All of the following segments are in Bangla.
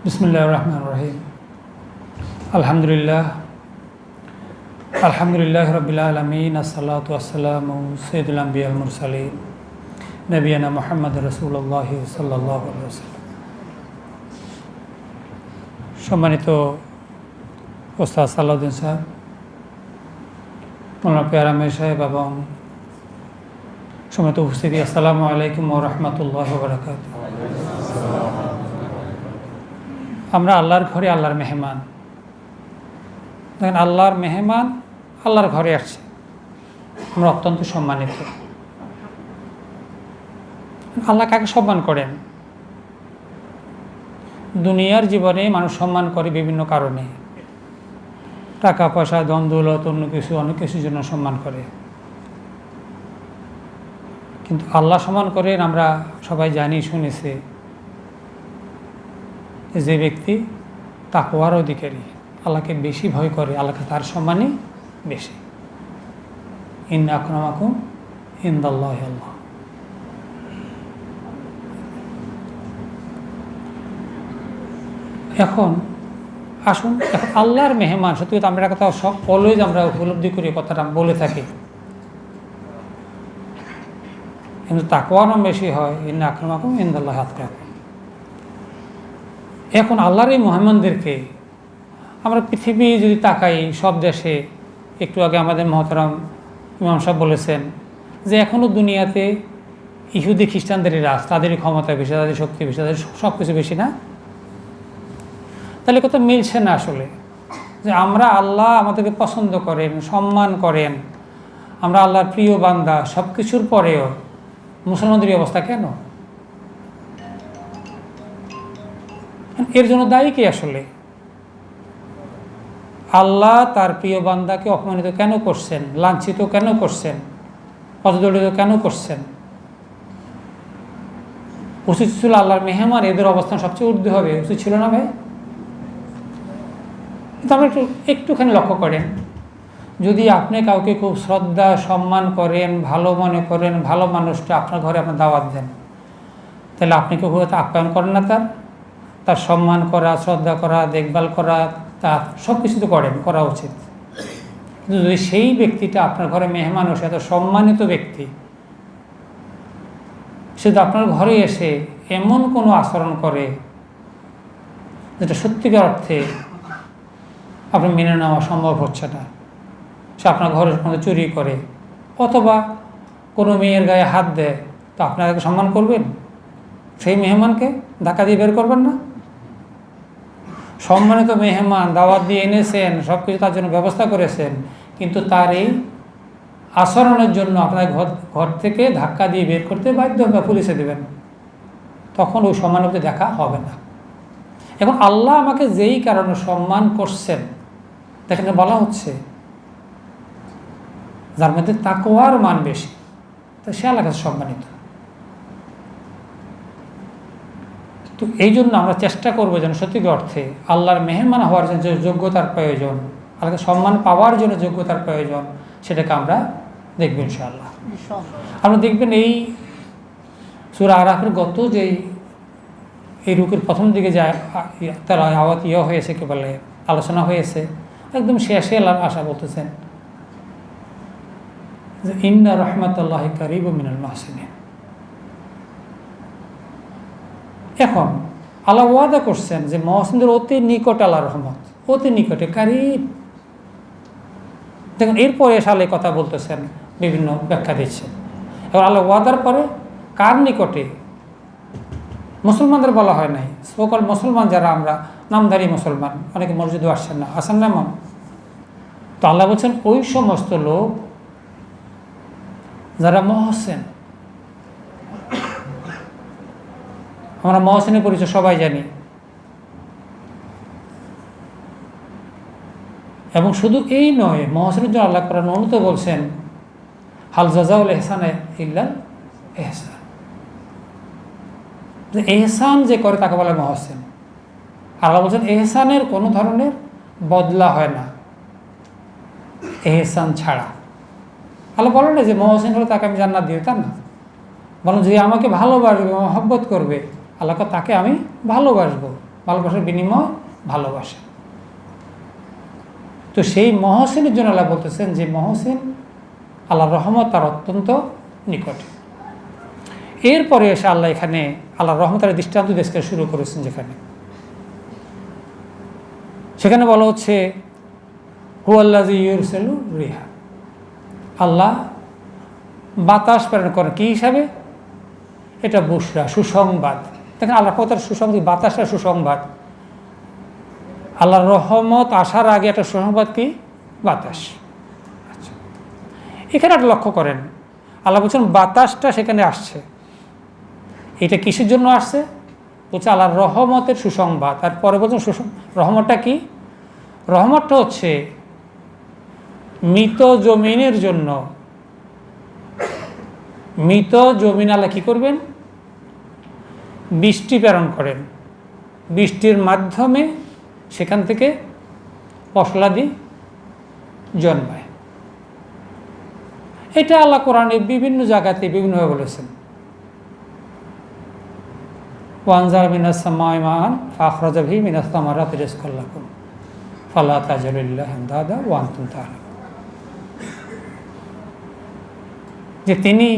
বিসমিল্লাহির রহমানির রহিম। আলহামদুলিল্লাহ রাব্বিল আলামিন, আসসালাতু ওয়াসসালামু সাইয়্যিদুল আম্বিয়া ওয়াল মুরসালিন নবিয়ানা মুহাম্মদ রাসূলুল্লাহ সাল্লাল্লাহু আলাইহি ওয়াসাল্লাম। সম্মানিত ওস্তাদ সালাউদ্দিন সাহেব, মৌলানা পেয়ারা মের সাহেব এবং সম্মানিত উপস্থিতি, আসসালামু আলাইকুম ওয়া রাহমাতুল্লাহি ওয়া বারাকাতুহু। আমরা আল্লাহর ঘরে আল্লাহর মেহমান। দেখেন, আল্লাহর মেহমান আল্লাহর ঘরে আসছে, আমরা অত্যন্ত সম্মানিত। আল্লাহ কাকে সম্মান করেন? দুনিয়ার জীবনে মানুষ সম্মান করে বিভিন্ন কারণে, টাকা পয়সা, ধন দৌলত, অনেক কিছুর জন্য সম্মান করে। কিন্তু আল্লাহ সম্মান করেন আমরা সবাই জানি, শুনেছি, যে ব্যক্তি তাকওয়ার অধিকারী, আল্লাহকে বেশি ভয় করে, আল্লাহকে তার সম্মানই বেশি। ইন্না আকরামাকুম ইনদাল্লাহি আল্লাহ। এখন আসুন, এখন আল্লাহর মেহমান, সত্যি কথা আমরা কথা সব অলওয়েজ আমরা উপলব্ধি করি, কথাটা বলে থাকি, কিন্তু তাকওয়ারও বেশি হয়। ইন্না আকরামাকুম ইনদাল্লাহি আতকাকুম। এখন আল্লাহর এই মেহমানদেরকে আমরা পৃথিবী যদি তাকাই, সব দেশে, একটু আগে আমাদের মহতারাম ইমাম সাহেব বলেছেন যে এখনও দুনিয়াতে ইহুদি খ্রিস্টানদেরই রাজ, তাদেরই ক্ষমতা বেশি, তাদের শক্তি বেশি, তাদের সব কিছু বেশি না? তাহলে কথা মিলছে না আসলে, যে আমরা আল্লাহ আমাদেরকে পছন্দ করেন, সম্মান করেন, আমরা আল্লাহর প্রিয় বান্দা, সব কিছুর পরেও মুসলমানদের অবস্থা কেন? এর জন্য দায়ী কি আসলে? আল্লাহ তার প্রিয় বান্দাকে অপমানিত কেন করছেন, লাঞ্ছিত কেন করছেন, পদদলিত কেন করছেন? উচিত ছিল আল্লাহর মেহমান এদের অবস্থান সবচেয়ে ঊর্ধ্বে হবে, উচিত ছিল না ভাই? কিন্তু আমরা একটুখানি লক্ষ্য করেন, যদি আপনি কাউকে খুব শ্রদ্ধা সম্মান করেন, ভালো মনে করেন, ভালো মানুষটা আপনার ঘরে আপনার দাওয়াত দেন, তাহলে আপনি কেউ হয়তো আপ্যায়ন করেন না, তার সম্মান করা, শ্রদ্ধা করা, দেখভাল করা, তার সব কিছু তো করা উচিত। কিন্তু যদি সেই ব্যক্তিটা আপনার ঘরে মেহমান, সে এত সম্মানিত ব্যক্তি, সে তো আপনার ঘরে এসে এমন কোনো আচরণ করে যেটা সত্যিকার অর্থে আপনার মেনে নেওয়া সম্ভব হচ্ছে না, সে আপনার ঘরের মধ্যে চুরি করে অথবা কোনো মেয়ের গায়ে হাত দেয়, তো আপনাকে সম্মান করবেন? সেই মেহমানকে ধাক্কা দিয়ে বের করবেন না? সম্মানিত মেহমান, দাওয়াত দিয়ে এনেছেন, সব কিছু তার জন্য ব্যবস্থা করেছেন, কিন্তু তার এই আচরণের জন্য আপনার ঘর থেকে ধাক্কা দিয়ে বের করতে বাধ্য হবে, পুলিশে দেবেন, তখন ওই সম্মানকে দেখা হবে না। এখন আল্লাহ আমাকে যেই কারণে সম্মান করছেন, দেখেন বলা হচ্ছে যার মধ্যে তাকওয়ার মান বেশি, তো সে আল্লাহর কাছে সম্মানিত। তো এই জন্য আমরা চেষ্টা করবো যেন সত্যিকার অর্থে আল্লাহর মেহমান হওয়ার জন্য যে যোগ্যতার প্রয়োজন, আল্লাহকে সম্মান পাওয়ার জন্য যোগ্যতার প্রয়োজন, সেটাকে আমরা দেখব ইনশাআল্লাহ। আমরা দেখবেন এই সূরা আরাফের গত যেই এই রুকের প্রথম দিকে যে তার আওয়াত হয়েছে, কে বলে আলোচনা হয়েছে, একদম শেষে আল্লাহর আশা বলতেছেন যে ইন্না রাহমাতাল্লাহি কারীবুম মিনাল মুহসিনিন। এখন আল্লাহ ওয়াদা করছেন যে মুহসিনদের অতি নিকট আল্লাহর রহমত, অতি নিকটে, কারীব। দেখুন এরপরে সালে কথা বলতেছেন, বিভিন্ন ব্যাখ্যা দিচ্ছেন। এবার আল্লাহ ওয়াদার পরে কার নিকটে? মুসলমানদের বলা হয় নাই, সকল মুসলমান যারা আমরা নামধারী মুসলমান, অনেকে মসজিদে আসছেন না, আসেন না এমন, তো আল্লাহ বলছেন ওই সমস্ত লোক যারা মুহসিন। আমরা মুহসিনের পরিচয় সবাই জানি, এবং শুধু এই নয়, মুহসিনের জন্য আল্লাহ কোরআন অনুত বলছেন হাল জাযাউল ইহসান ইল্লাল ইহসান, যে এহসান যে করে তাকে বলে মুহসিন। আল্লাহ বলছেন এহসানের কোনো ধরনের বদলা হয় না এহসান ছাড়া। আল্লাহ বলেন না যে মুহসিন হলে তাকে আমি জান্নাত দিই, তা না। বলেন যে আমাকে ভালোবাসবে, মহব্বত করবে, আল্লাহ তাকে আমি ভালোবাসবো। ভালোবাসার বিনিময় ভালোবাসা। তো সেই মহসিনের জন্য আল্লাহ বলতেছেন যে মহসিন আল্লাহর রহমত তার অত্যন্ত নিকটে। এরপরে এসে আল্লাহ এখানে আল্লাহর রহমতের দৃষ্টান্ত দেশকে শুরু করেছেন, সেখানে বলা হচ্ছে হুয়াল্লাযী ইউরসিলু রিহা, আল্লাহ বাতাস প্রেরণ করেন কি হিসাবে? এটা বুশরা, সুসংবাদ। দেখেন আল্লাহ কথার সুসংবাদ, বাতাসটা সুসংবাদ। আল্লাহর রহমত আসার আগে একটা সুসংবাদ কি? বাতাস। আচ্ছা, এখানে একটা লক্ষ্য করেন, আল্লাহ বলছেন বাতাসটা সেখানে আসছে, এটা কিসের জন্য আসছে? বলছে আল্লাহর রহমতের সুসংবাদ। আর পরে বলছেন রহমতটা কি? রহমতটা হচ্ছে মৃত জমিনের জন্য। মৃত জমিন আল্লাহ কী করবেন? বৃষ্টি প্রেরণ করেন। বৃষ্টির মাধ্যমে সেখান থেকে ফসলাদি জন্মায়। এটা আল্লাহ কোরআনে বিভিন্ন জায়গাতে বিভিন্নভাবে বলেছেন। ওয়ানজার মিনাস সামাই মান ফাখরাজা বিহি মিনাস সামারাতি রিজকাল লাকুম ফালা তাজলিল্লাহি আনদাদা ওয়া আনতুম তাআলামুন। যে তিনি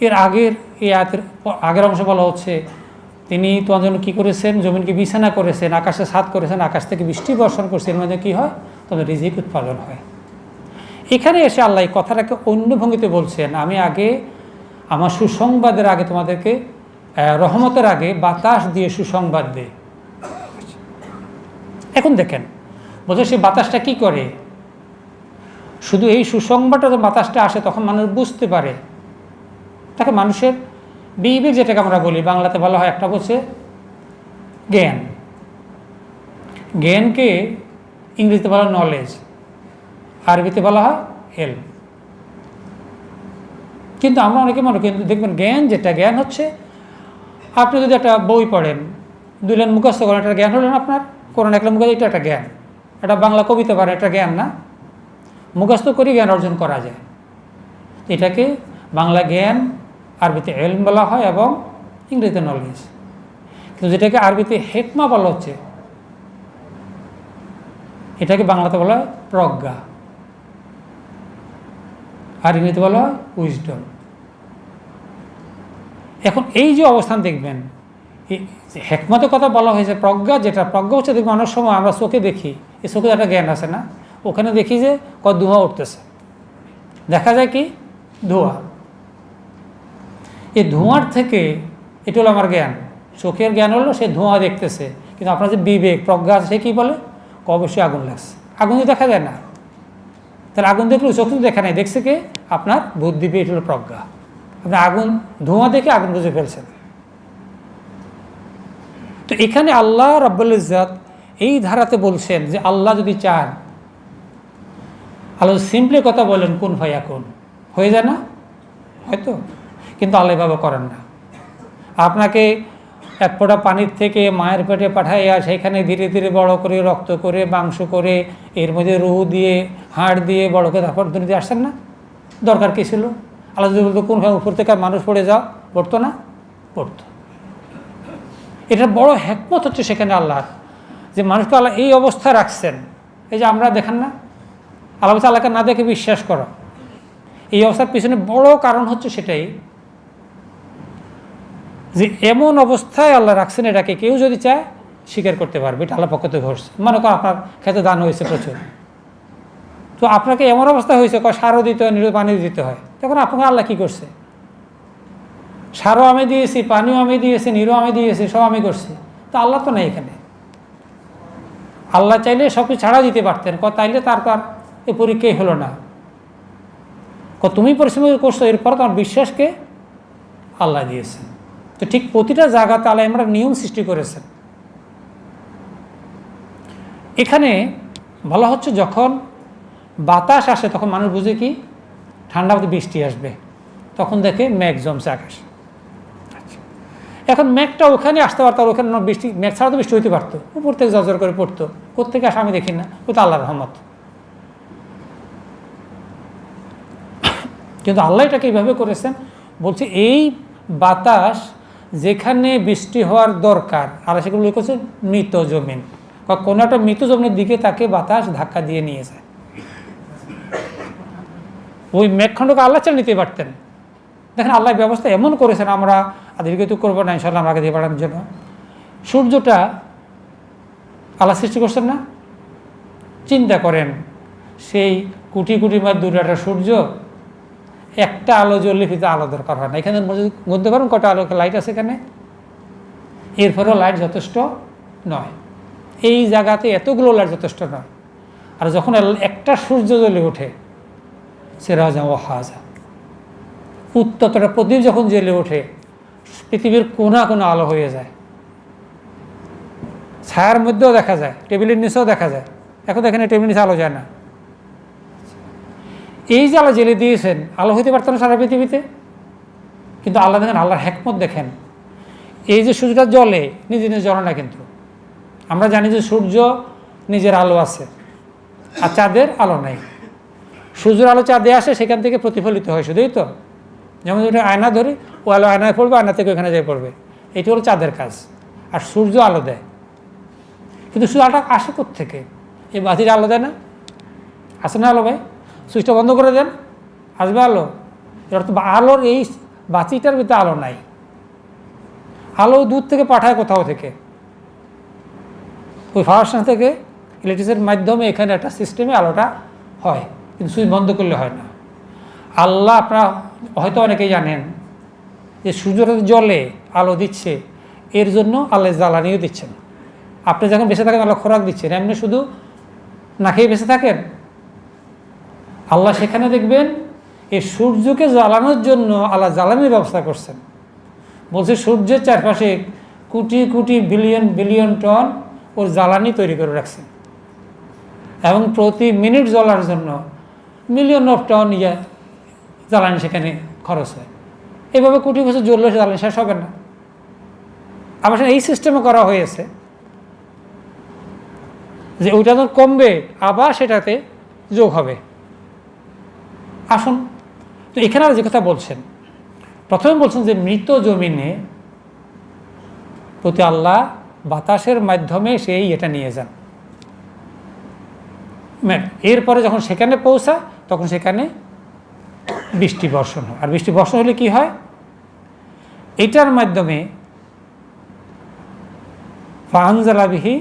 এর আগের এই আয়াতের আগের অংশ বলা হচ্ছে তিনি তোমার জন্য কী করেছেন? জমিনকে বিছানা করেছেন, আকাশে ছাদ করেছেন, আকাশ থেকে বৃষ্টি বর্ষণ করেছেন, এর মধ্যে কী হয়? তোমাদের রিজিক উৎপাদন হয়। এখানে এসে আল্লাহ এই কথাটাকে অন্য ভঙ্গিতে বলছেন, আমি আগে আমার সুসংবাদের আগে তোমাদেরকে রহমতের আগে বাতাস দিয়ে সুসংবাদ দেই। এখন দেখেন বলছে সেই বাতাসটা কি করে? শুধু এই সুসংবাদটা তো বাতাসটা আসে তখন মানুষ বুঝতে পারে, তাকে মানুষের বিবেক যেটাকে আমরা বলি, বাংলাতে বলা হয় একটা বলছে জ্ঞান। জ্ঞানকে ইংরেজিতে বলা হয় নলেজ, আরবিতে বলা হয় এলম। কিন্তু আমরা অনেকে মনে করি, কিন্তু দেখবেন জ্ঞান যেটা, জ্ঞান হচ্ছে আপনি যদি একটা বই পড়েন, 2 লাইন মুখস্থ করেন, একটা জ্ঞান হলেন আপনার। কোরআন 1 লাইন মুখস্থ, এটা একটা জ্ঞান। এটা বাংলা কবিতা পারে, এটা জ্ঞান না। মুখস্থ করে জ্ঞান অর্জন করা যায়, এটাকে বাংলা জ্ঞান, আরবিতে এলম বলা হয় এবং ইংরেজিতে নলেজ। কিন্তু যেটাকে আরবিতে হেকমা বলা হচ্ছে, এটাকে বাংলাতে বলা হয় প্রজ্ঞা, আর ইংরেজিতে বলা হয় উইজডম। এখন এই যে অবস্থান দেখবেন, হেকমতের কথা বলা হয়েছে, প্রজ্ঞা যেটা, প্রজ্ঞা হচ্ছে দেখবেন অনেক সময় আমরা চোখে দেখি, এই চোখে একটা জ্ঞান আছে না, ওখানে দেখি যে ধোঁয়া উঠতেছে, দেখা যায় কি ধোঁয়া। এই ধোঁয়ার থেকে এটা হলো আমার জ্ঞান, চোখের জ্ঞান হলো সে ধোঁয়া দেখতেছে। কিন্তু আপনার যে বিবেক, প্রজ্ঞা আছে, সে কী বলে? অবশ্যই আগুন লাগছে। আগুন তো দেখা যায় না, তাহলে আগুন দেখলেও চোখ তো দেখা নেই, দেখছে কে? আপনার বুদ্ধি, এটা হলো প্রজ্ঞা। আপনি আগুন, ধোঁয়া দেখে আগুন বুঝে ফেলছেন। তো এখানে আল্লাহ রাব্বুল ইজ্জত এই ধারাতে বলছেন যে আল্লাহ যদি চান, আল্লাহ সিম্পলি কথা বলেন কুন ফায়াকুন, হয়ে যায় না? হয়তো, কিন্তু আল্লাহ এভাবে করেন না। আপনাকে এক ফোঁটা পানির থেকে মায়ের পেটে পাঠাইয়া সেখানে ধীরে ধীরে বড় করে, রক্ত করে, মাংস করে, এর মধ্যে রুহ দিয়ে, হাড় দিয়ে বড় করে তারপর দুনিয়াতে আসছেন না? দরকার কী ছিল? আল্লাহ যদি বলতো কোন উপর থেকে মানুষ পড়ে যাও, পড়তো না? পড়তো। এটা বড় হেকমত হচ্ছে সেখানে আল্লাহর, যে মানুষকে আল্লাহ এই অবস্থায় রাখছেন। এই যে আমরা দেখেন না, আল্লাহ বলছে আল্লাহকে না দেখে বিশ্বাস করো। এই অবস্থার পিছনে বড় কারণ হচ্ছে সেটাই, যে এমন অবস্থায় আল্লাহ রাখছেন, এটাকে কেউ যদি চায় স্বীকার করতে পারবে, এটা আল্লাহ পক্ষ থেকে ঘটছে। মনে করো আপনার খেতে দান হয়েছে প্রচুর, তো আপনাকে এমন অবস্থা হয়েছে সারও দিতে হয়, নিরো পানি দিতে হয়, তখন আপনাকে আল্লাহ কী করছে? সারও আমি দিয়েছি, পানিও আমি দিয়েছি, নিরও আমি দিয়েছি, সব আমি করছি। তো আল্লাহ তো নেই এখানে। আল্লাহ চাইলে সব কিছু ছাড়া দিতে পারতেন, তাইলে তারপর এই পরীক্ষাই হলো না। তুমি পরিশ্রম করছো, এরপর তোমার বিশ্বাসকে আল্লাহ দিয়েছেন। তো ঠিক প্রতিটা জায়গাতে আল্লাহ আমরা নিয়ম সৃষ্টি করেছেন। এখানে বলা হচ্ছে যখন বাতাস আসে তখন মানুষ বুঝে কি ঠান্ডা মতো বৃষ্টি আসবে, তখন দেখে মেঘ জমছে আকাশ। আচ্ছা, এখন মেঘটা ওখানে আসতে পারতো, আর ওখানে বৃষ্টি, মেঘ ছাড়া তো বৃষ্টি হইতে পারতো, উপর থেকে জর্জর করে পড়তো। কোত্থেকে আসে আমি দেখি না, ওই তো আল্লাহর রহমত। কিন্তু আল্লাহ এটাকে এইভাবে করেছেন, বলছে এই বাতাস যেখানে বৃষ্টি হওয়ার দরকার, আর সেগুলো উল্লেখ করছে মৃত জমিন, কোনো একটা মৃত জমিনের দিকে তাকে বাতাস ধাক্কা দিয়ে নিয়ে যায়। ওই মেঘখণ্ডকে আল্লাহ চাল নিতে পারতেন। দেখেন আল্লাহ ব্যবস্থা এমন করেছেন, আমরা দীর্ঘত করবো না ইনশাল্লাহ, আমাকে দিয়ে পাঠানোর জন্য। সূর্যটা আল্লাহ সৃষ্টি করছেন না? চিন্তা করেন, সেই কোটি কোটি মাইল দূরে একটা সূর্য, একটা আলো জ্বললে ফিতে আলো দরকার হয় না। এখানে বলতে পারেন কটা আলো লাইট আছে এখানে? এরপরেও লাইট যথেষ্ট নয়, এই জায়গাতে এতগুলো লাইট যথেষ্ট নয়। আর যখন একটা সূর্য জ্বলে ওঠে, সে রাজা ও হাজা, উত্তরটা প্রদীপ যখন জ্বলে ওঠে, পৃথিবীর কোনা কোনো আলো হয়ে যায়, ছায়ার মধ্যেও দেখা যায়, টেবিলের নিচেও দেখা যায়। এখন দেখেন টেবিলের নিচে আলো যায় না। এই যে আলো জেলে দিয়েছেন, আলো হইতে পারত না সারা পৃথিবীতে, কিন্তু আল্লাহ দেখেন, আল্লাহর হেকমত দেখেন। এই যে সূর্যটা জ্বলে, নিজে নিজে জ্বলে না, কিন্তু আমরা জানি যে সূর্য নিজের আলো আছে আর চাঁদের আলো নাই। সূর্যের আলো চাঁদে আসে, সেখান থেকে প্রতিফলিত হয় শুধুই তো। যেমন যদি আয়না ধরি, ও আলো আয়নায় পড়বে, আয়না থেকে ওখানে যেয়ে পড়বে, এটি হলো চাঁদের কাজ। আর সূর্য আলো দেয়, কিন্তু শুধু আলোটা আসে কোত্থেকে? এই বাতির আলো দেয় না? আসে না আলো ভাই? সুইচটা বন্ধ করে দেন, আসবে আলো। এবার তো আলোর এই বাতিটার ভিতরে আলো নাই, আলো দূর থেকে পাঠায় কোথাও থেকে, ওই ফাউন্ডেশন থেকে ইলেকট্রিসিটির মাধ্যমে এখানে একটা সিস্টেমে আলোটা হয়, কিন্তু সুইচ বন্ধ করলে হয় না। আল্লাহ, আপনারা হয়তো অনেকেই জানেন যে সূর্যটা জলে আলো দিচ্ছে, এর জন্য আল্লাহ জ্বালানিও দিচ্ছেন। আপনি যখন বেঁচে থাকেন আল্লাহ খোরাক দিচ্ছেন, এমনি শুধু না খেয়ে বেঁচে থাকেন? আল্লাহ সেখানে দেখবেন এই সূর্যকে জ্বালানোর জন্য আল্লাহ জ্বালানির ব্যবস্থা করছেন। বলছে সূর্যের চারপাশে crore crore billion billion ton ওর জ্বালানি তৈরি করে রাখছেন, এবং প্রতি মিনিট জ্বলার জন্য মিলিয়ন অফ টন জ্বালানি সেখানে খরচ হয়। এভাবে কোটি বছর জ্বললে জ্বালানি শেষ হবে না। আবার এই সিস্টেমে করা হয়েছে যে ওইটা যখন কমবে, আবার সেটাতে যোগ হবে। আসুন তো এখানে আর যে কথা বলছেন, প্রথমে বলছেন যে মৃত জমিনে প্রতি আল্লাহ বাতাসের মাধ্যমে সেই এটা নিয়ে যান। এরপরে যখন সেখানে পৌঁছায়, তখন সেখানে বৃষ্টি বর্ষণ হয়। আর বৃষ্টি বর্ষণ হলে কি হয়? এটার মাধ্যমে ফানজালাবিহি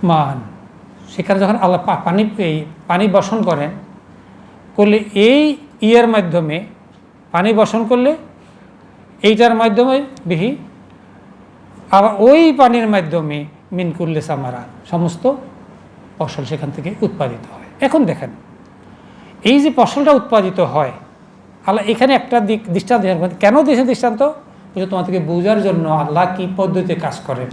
মান, সেখানে যখন আল্লাহ পানি বর্ষণ করেন, করলে এই ইয়ের মাধ্যমে পানি বর্ষণ করলে এইটার মাধ্যমে বিহি, আবার ওই পানির মাধ্যমে মিনকুল্লে সামারা, সমস্ত ফসল সেখান থেকে উৎপাদিত হয়। এখন দেখেন এই যে ফসলটা উৎপাদিত হয়, আল্লাহ এখানে একটা দৃষ্টান্ত কেন দিয়েছে? দৃষ্টান্ত বলছে তোমাদেরকে বোঝার জন্য আল্লাহ কী পদ্ধতিতে কাজ করেন।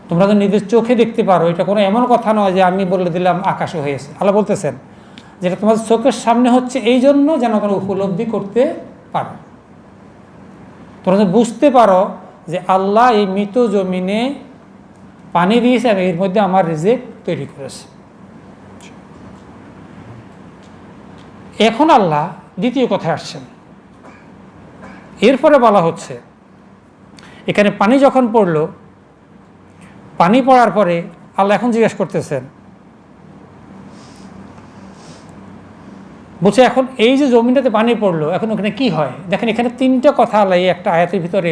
তোমরা তো নিজের চোখে দেখতে পারো, এটা কোনো এমন কথা নয় যে আমি বলে দিলাম আকাশে হয়েছে। আল্লাহ বলতেছেন যেটা তোমাদের চোখের সামনে হচ্ছে, এই জন্য যেন তোমরা উপলব্ধি করতে পারো, তোমরা বুঝতে পারো যে আল্লাহ এই মৃত জমিনে পানি দিয়েছে এবং এর মধ্যে আমার রিজিক তৈরি করেছে। এখন আল্লাহ দ্বিতীয় কথায় আসছেন। এরপরে বলা হচ্ছে এখানে পানি যখন পড়লো, পানি পড়ার পরে আল্লাহ এখন জিজ্ঞেস করতেছেন, বলছে এখন এই যে জমিটাতে পানি পড়লো, এখন ওখানে কি হয়? দেখেন এখানে তিনটা কথা আল্লাহ একটা আয়াতের ভিতরে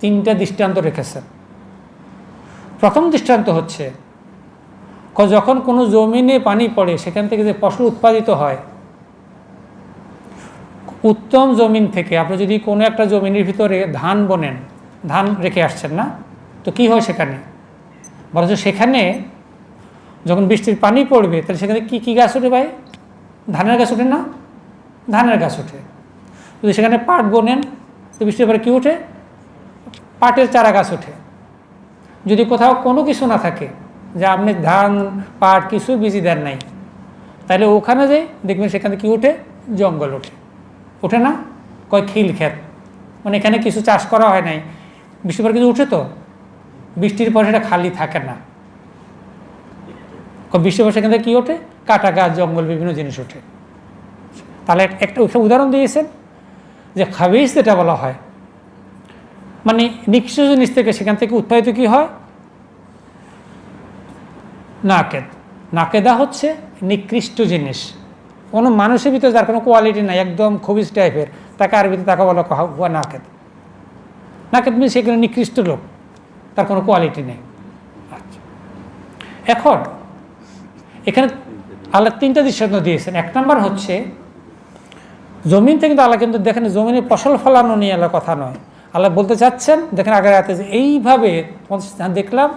তিনটা দৃষ্টান্ত রেখেছেন। প্রথম দৃষ্টান্ত হচ্ছে যখন কোনো জমিনে পানি পড়ে, সেখান থেকে যে ফসল উৎপাদিত হয়, উত্তম জমিন থেকে আপনি যদি কোনো একটা জমিনের ভিতরে ধান বোনেন, ধান রেখে আসছেন না, তো কি হয় সেখানে? বরঞ্চ সেখানে যখন বৃষ্টির পানি পড়বে, তাহলে সেখানে কি কি গাছ ওঠে ভাই? ধানের গাছ ওঠে না? ধানের গাছ ওঠে। যদি সেখানে পাট বোনেন, তো বৃষ্টির পরে কী ওঠে? পাটের চারা গাছ ওঠে। যদি কোথাও কোনো কিছু না থাকে, যে আপনি ধান পাট কিছু বীজ দেন নাই, তাহলে ওখানে যে দেখবেন সেখানে কি ওঠে? জঙ্গল ওঠে। ওঠে না? কয় খিল ক্ষেত, মানে এখানে কিছু চাষ করা হয় নাই, বৃষ্টির পরে কিছু উঠে, তো বৃষ্টির পরে সেটা খালি থাকে না। বৃষ্টির পরে সেখান থেকে কী ওঠে? কাটা গাছ, জঙ্গল, বিভিন্ন জিনিস ওঠে। তাহলে একটা উদাহরণ দিয়েছেন যে খাবিস যেটা বলা হয়, মানে নিকৃষ্ট জিনিস থেকে সেখান থেকে উৎপাদিত কি হয়? নাকেদ। নাকেদা হচ্ছে নিকৃষ্ট জিনিস, কোনো মানুষের ভিতরে যার কোনো কোয়ালিটি নাই, একদম খবিস টাইপের, তাকে আরবিতে তাকে বলা হুয়া নাকেদ। নাকেদ মিনস সেখানে নিকৃষ্ট লোক, তার কোনো কোয়ালিটি নেই। আচ্ছা, এখন এখানে আল্লাহ 3টা দৃষ্টান্ত দিয়েছেন। 1 নম্বর হচ্ছে জমিন থেকে, কিন্তু আল্লাহ কিন্তু দেখেন জমিনে ফসল ফলানো নিয়ে আল্লাহ কথা নয়, আল্লাহ বলতে চাচ্ছেন দেখেন আগের রাতে যে এইভাবে দেখলাম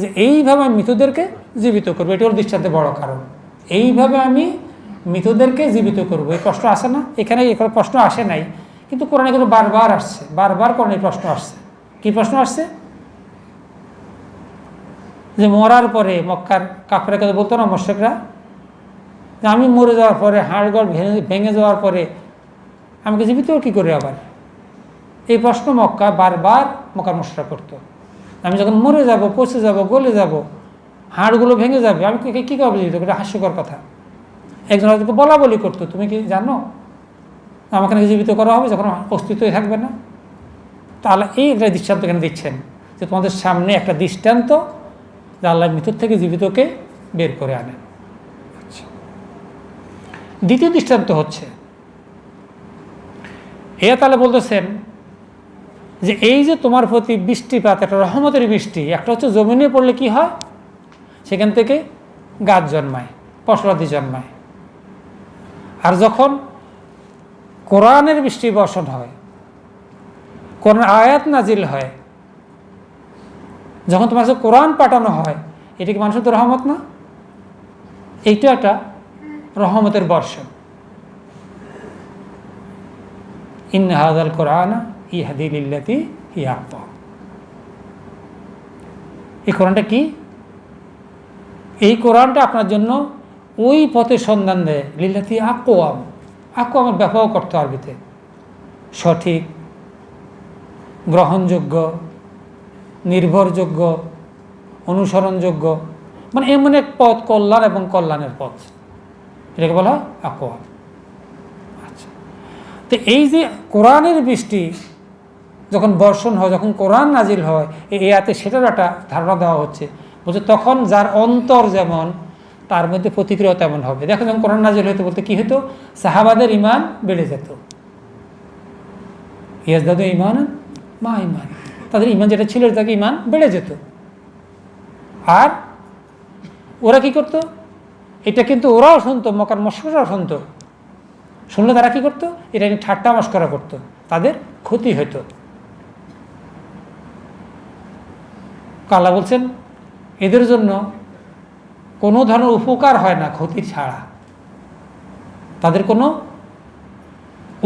যে এইভাবে আমি মৃতদেরকে জীবিত করবো, এটি হল দৃষ্টান্তের বড় কারণ। এইভাবে আমি মৃতদেরকে জীবিত করবো, এই প্রশ্ন আসে না? এখানে এই প্রশ্ন আসে নাই, কিন্তু কোরআনে কিন্তু বারবার আসছে, বারবার কোরআনে প্রশ্ন আসছে। কি প্রশ্ন আসছে? যে মরার পরে মক্কার কাফেররা কথা বলতো না, মুশরিকরা, যে আমি মরে যাওয়ার পরে হাড়গড় ভেঙে যাওয়ার পরে আমাকে জীবিত কী করে আবার? এই প্রশ্ন মক্কা বারবার মক্কার মুশরিকরা করতো। আমি যখন মরে যাব, পচে যাব, গলে যাব, হাড়গুলো ভেঙে যাবে, আমি কী করবো জীবিত? এটা হাস্যকর কথা। একজন হয়তো বলা বলি করতো, তুমি কি জানো আমাকে নাকি জীবিত করা হবে যখন অস্তিত্বই থাকবে না? তাহলে এই একটা দৃষ্টান্ত এখানে দিচ্ছেন যে তোমাদের সামনে একটা দৃষ্টান্ত যে আল্লাহ মৃত্যুর থেকে জীবিতকে বের করে আনেন। আচ্ছা, দ্বিতীয় দৃষ্টান্ত হচ্ছে তাহলে বলতেছেন যে এই যে তোমার প্রতি বৃষ্টিপাত, একটা রহমতের বৃষ্টি, একটা হচ্ছে জমিনে পড়লে কি হয়, সেখান থেকে গাছ জন্মায়, ফসলাদি জন্মায়। আর যখন কোরআনের বৃষ্টি বর্ষণ হয়, কোরআন আয়াত নাজিল হয়, যখন তোমার কাছে কোরআন পাঠানো হয়, এটা কি মানুষের তো রহমত না? এইটা একটা রহমতের বর্ষণ। ইন্না হাযাল কোরআনা ইয়াহদি লিল্লাতি হিয়া আকওয়াম। এই কোরআনটা কি? এই কোরআনটা আপনার জন্য ওই পথের সন্ধান দেয়, লিল্লাতি আকওয়াম। আকওয়ামের ব্যাপক অর্থ আরবিতে সঠিক, গ্রহণযোগ্য, নির্ভরযোগ্য, অনুসরণযোগ্য, মানে এমন এক পথ, কল্যাণ এবং কল্যাণের পথ, এটাকে বলা হয় আকওয়াম। আচ্ছা, তো এই যে কোরআনের বৃষ্টি যখন বর্ষণ হয়, যখন কোরআন নাজিল হয়, এই আয়াতে সেটার একটা ধারণা দেওয়া হচ্ছে, বলছে তখন যার অন্তর যেমন, তার মধ্যে প্রতিক্রিয়া তেমন হবে। দেখো যখন কোরআন নাজিল হইতে বলতে কি হতো, সাহাবাদের ইমান বেড়ে যেত, ইয়াজদাদু ঈমানান মা ঈমান, তাদের ইমান যেটা ছিল তাকে ইমান বেড়ে যেত। আর ওরা কি করতো, এটা কিন্তু ওরাও শুনতো, মক্কার মুশরিকরাও শুনতো, শুনলে তারা কি করতো, এটা নিয়ে ঠাট্টা মশকরা করতো, তাদের ক্ষতি হতো। আল্লাহ বলছেন এদের জন্য কোনো ধরনের উপকার হয় না ক্ষতি ছাড়া, তাদের কোনো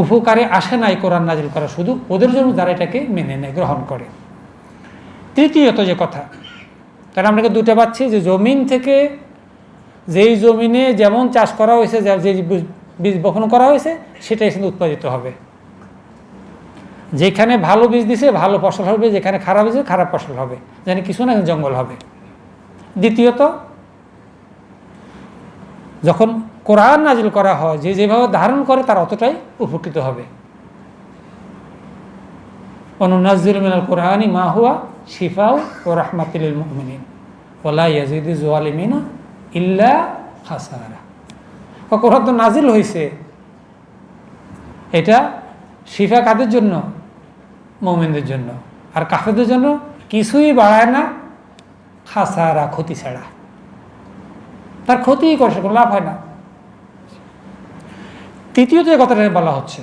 উপকারে আসে না এই কোরআন নাজিল করা, শুধু ওদের জন্য যারা এটাকে মেনে নেয়, গ্রহণ করে। তৃতীয়ত যে কথা, তাহলে আমরা দুটো পাচ্ছি যে জমিন থেকে, যেই জমিনে যেমন চাষ করা হয়েছে, যে বীজ বপন করা হয়েছে, সেটাই কিন্তু উৎপাদিত হবে। যেখানে ভালো বীজ দিছে ভালো ফসল হবে, যেখানে খারাপ হয়েছে খারাপ ফসল হবে, যেখানে কিছু না জঙ্গল হবে। দ্বিতীয়ত, যখন কোরআন নাজিল করা হয়, যে যেভাবে ধারণ করে তার অতটাই উপকৃত হবে। অনুনাজ্জিলু মিনাল কোরআনি মা হুয়া শিফাউ ওয়া রাহমাতুল লিল মুমিনিন ওয়া লা ইয়াজিদু যালিমিনা ইল্লা খাসারা। কোরআন তো নাজিল হয়েছে, এটা শিফা কাদের জন্য? মুমিনদের জন্য। আর কাফেরদের জন্য কিছুই বাড়ায় না, খাসারা, ক্ষতি ছাড়া, তার ক্ষতিই করে, কোনো লাভ হয় না। তৃতীয়ত যে কথাটা বলা হচ্ছে,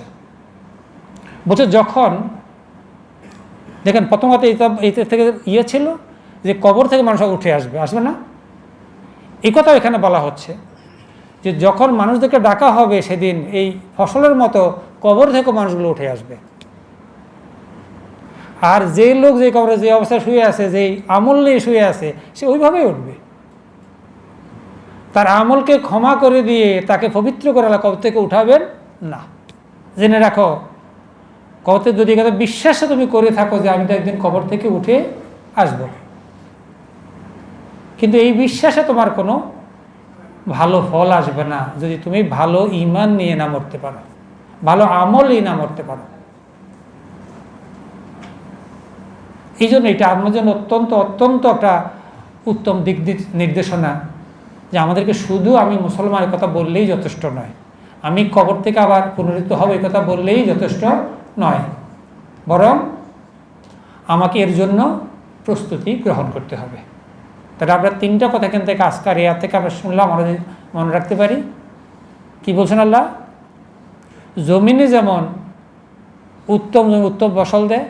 বলছে যখন দেখেন প্রথম কথা এই থেকে ছিল যে কবর থেকে মানুষ উঠে আসবে, আসবে না, এই কথাও এখানে বলা হচ্ছে যে যখন মানুষদেরকে ডাকা হবে সেদিন এই ফসলের মতো কবর থেকে মানুষগুলো উঠে আসবে। আর যে লোক যে কবরে যে অবস্থায় শুয়ে আছে, যেই আমল নিয়ে শুয়ে আছে, সে ওইভাবেই উঠবে। তার আমলকে ক্ষমা করে দিয়ে তাকে পবিত্র করে কবর থেকে উঠাবেন না। জেনে রাখো, কবরে যদি কথা বিশ্বাসে তুমি করে থাকো যে আমি তো একদিন কবর থেকে উঠে আসব, কিন্তু এই বিশ্বাসে তোমার কোনো ভালো ফল আসবে না যদি তুমি ভালো ঈমান নিয়ে না মরতে পারো, ভালো আমল নিয়ে না মরতে পারো। এই জন্য এটা আমার জন্য অত্যন্ত অত্যন্ত একটা উত্তম দিক নির্দেশনা, যে আমাদেরকে শুধু আমি মুসলমানের কথা বললেই যথেষ্ট নয়, আমি কবর থেকে আবার পুনরুত্থিত হব এই কথা বললেই যথেষ্ট নয়, বরং আমাকে এর জন্য প্রস্তুতি গ্রহণ করতে হবে। তাহলে আমরা তিনটা কথা এখান থেকে আজকার এর থেকে আমরা শুনলাম, আমরা যদি মনে রাখতে পারি। কি বলছেন আল্লাহ? জমিনে যেমন উত্তম উত্তম ফসল দেয়,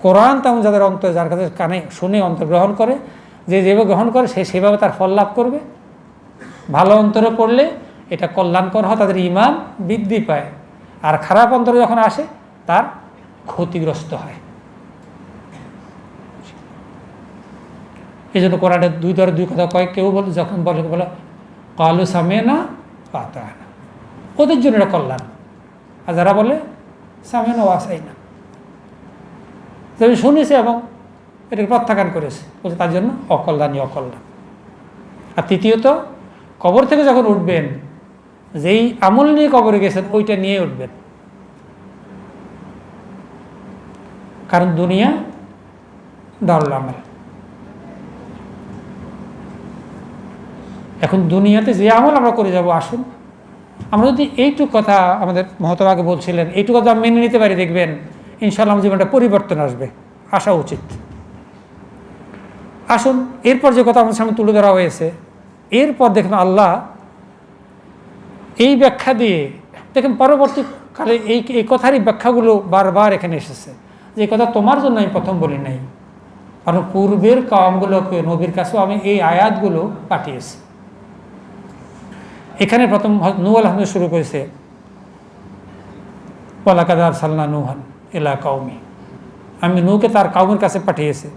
কোরআন তেমন যাদের অন্তর, যার কাছে কানে শুনে অন্তর গ্রহণ করে, যে যেভাবে গ্রহণ করে সে সেভাবে তার ফল লাভ করবে। ভালো অন্তরে পড়লে এটা কল্যাণকর হয়, তাদের ঈমান বৃদ্ধি পায়, আর খারাপ অন্তরে যখন আসে তার ক্ষতিগ্রস্ত হয়। এই জন্য কোরআনের দুই কথা কয়, কেউ বলে যখন বলে কালু সামিনা ওয়া আতানা, ওদের জন্য এটা কল্যাণ, আর যারা বলে সামিনা ওয়া আসাইনা, শুনেছে এবং এটাকে প্রত্যাখ্যান করেছে, বলছে তার জন্য অকল্যাণই অকল্যাণ। আর তৃতীয়ত, কবর থেকে যখন উঠবেন, যেই আমল নিয়ে কবরে গেছেন ওইটা নিয়ে উঠবেন, কারণ দুনিয়া দারুল আমাল। এখন দুনিয়াতে যে আমল আমরা করে যাব, আসুন আমরা যদি এইটুকু কথা আমাদের মহতব আগে বলছিলেন, এইটুকু কথা মেনে নিতে পারি, দেখবেন ইনশাআল্লাহ আমার জীবনটা পরিবর্তন আসবে, আসা উচিত। আসুন এরপর যে কথা আমাদের সামনে তুলে ধরা হয়েছে, এরপর দেখেন আল্লাহ এই ব্যাখ্যা দিয়ে, দেখেন পরবর্তীকালে এই কথারই ব্যাখ্যাগুলো বারবার এখানে এসেছে, যে কথা তোমার জন্য আমি প্রথম বলি নাই, কারণ পূর্বের কওমগুলোকে নবীর কাছেও আমি এই আয়াতগুলো পাঠিয়েছি। এখানে প্রথম নূহ আলাইহিস শুরু করেছে, ওয়ালাকাদ আরসালনা নূহান ইলা কওমি, আমি নূহকে তার কওমের কাছে পাঠিয়েছি।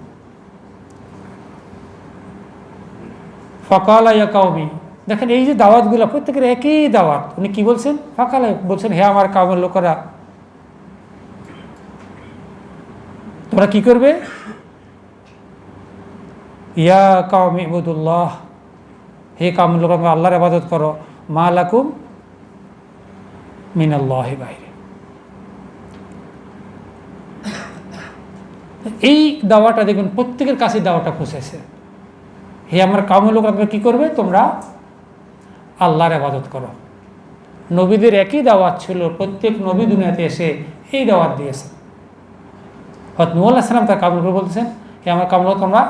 ফাকালা ইয়া কওমি, দেখেন এই যে দাওয়াতগুলো প্রত্যেকের একই দাওয়াত। উনি কি বলছেন? ফাকালা বলছেন, হে আমার কওমের লোকেরা, তোমরা কি করবে? ইয়া কওমি ইবুদুল্লাহ, হে কওমের লোকেরা আল্লাহর ইবাদত করো, মা লাকুম মিনাল্লাহি বাইরে। এই দাওয়াটা দেখবেন প্রত্যেকের কাছে দাওয়াটা পৌঁছেছে, হে আমার কওমের লোক, আপনারা কি করবে? তোমরা আল্লাহর ইবাদত করো। নবীদের একই দাওয়াত ছিল, প্রত্যেক নবী দুনিয়াতে এসে এই দাওয়াত দিয়েছে। হযরত নূহ আলাইহিস সালাম তার কওমের লোক বলতেছেন, হে আমার কওমের লোক, তোমরা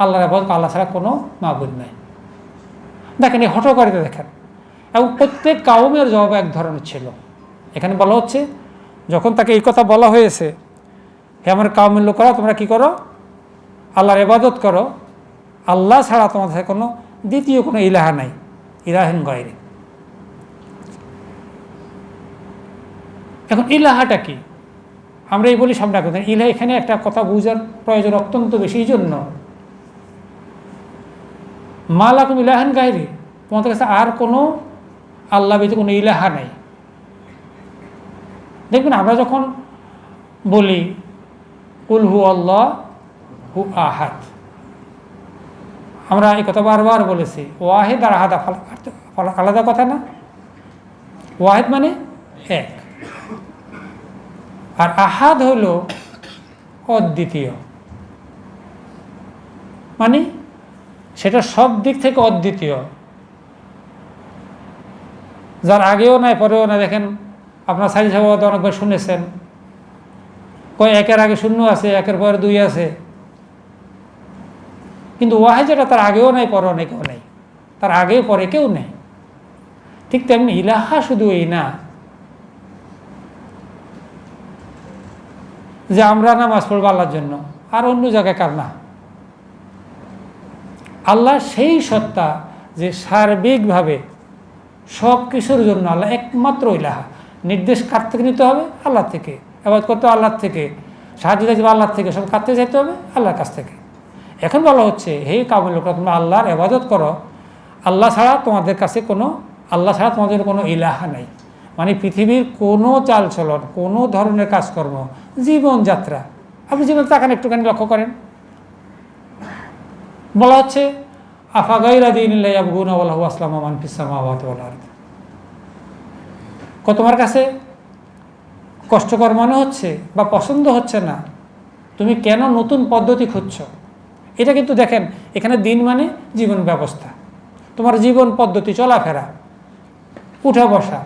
আল্লাহর ইবাদত, আল্লাহ ছাড়া কোনো মাবুদ নাই। দেখেন এই হঠকারিতা দেখেন, এবং প্রত্যেক কওমের জবাব এক ধরনের ছিল। এখানে বলা হচ্ছে, যখন তাকে এই কথা বলা হয়েছে, হে আমার কওমের লোকেরা, তোমরা কি করো? আল্লাহর ইবাদত করো, আল্লাহ ছাড়া তোমাদের কোনো দ্বিতীয় কোনো ইলাহা নাই, ইলাহিন গায়রি। এখন ইলাহাটা কি? আমরা এই বলি সামনে রাখবেন, ইলাহা এখানে একটা কথা বুঝার প্রয়োজন অত্যন্ত বেশি। এই জন্য মা লাকুম ইলাহিন গায়রি, তোমাদের কাছে আর কোনো আল্লাহ ব্যতীত কোনো ইলাহা নাই। দেখবেন আমরা যখন বলি কুল হু আল্লাহ হু আহাদ, আমরা এই কথা বারবার বলেছি, ওয়াহিদ আর আহাদ আলাদা কথা না? ওয়াহিদ মানে এক, আর আহাদ হলো অদ্বিতীয়, মানে সেটা সব দিক থেকে অদ্বিতীয়, যার আগেও নাই পরেও না। দেখেন আপনার সাইজ সাহেব অনেকবার শুনেছেন, কয় একের আগে শূন্য আছে, একের পরে দুই আছে, কিন্তু ওয়াহিদ যেটা তার আগেও নাই পরেও নেই, কেউ নেই, তার আগে পরে কেউ নেই। ঠিক তেমনি ইলাহা শুধু এই না যে আমরা নামাজ পড়বো আল্লাহর জন্য আর অন্য জায়গায় কার না। আল্লাহ সেই সত্তা যে সার্বিকভাবে সব কিছুর জন্য আল্লাহ একমাত্র ইলাহা। নির্দেশ কার থেকে নিতে হবে? আল্লাহ থেকে। ইবাদত করতে হবে আল্লাহ থেকে, সাহায্য চাইতে হবে আল্লাহ থেকে, সব কার থেকে চাইতে হবে? আল্লাহর কাছ থেকে। এখন বলা হচ্ছে, হে কামের লোকরা, তোমরা আল্লাহর ইবাদত করো, আল্লাহ ছাড়া তোমাদের কাছে কোনো, আল্লাহ ছাড়া তোমাদের কোনো ইলাহা নাই। মানে পৃথিবীর কোনো চালচলন, কোনো ধরনের কাজকর্ম, জীবনযাত্রা, আপনি জীবন তাকান একটুখানি লক্ষ্য করেন, বলা হচ্ছে আফা গায়রা দীনিল্লাহি ইয়াবগুনা ওয়া লাহু আসলামা মান ফিস সামাওয়াতি ওয়াল আরদ। তোমার কাছে কষ্টকর মনে হচ্ছে বা পছন্দ হচ্ছে না, তুমি কেন নতুন পদ্ধতি খুঁজছো? এটা কিন্তু দেখেন, এখানে দিন মানে জীবন ব্যবস্থা, তোমার জীবন পদ্ধতি, চলাফেরা, উঠা বসা,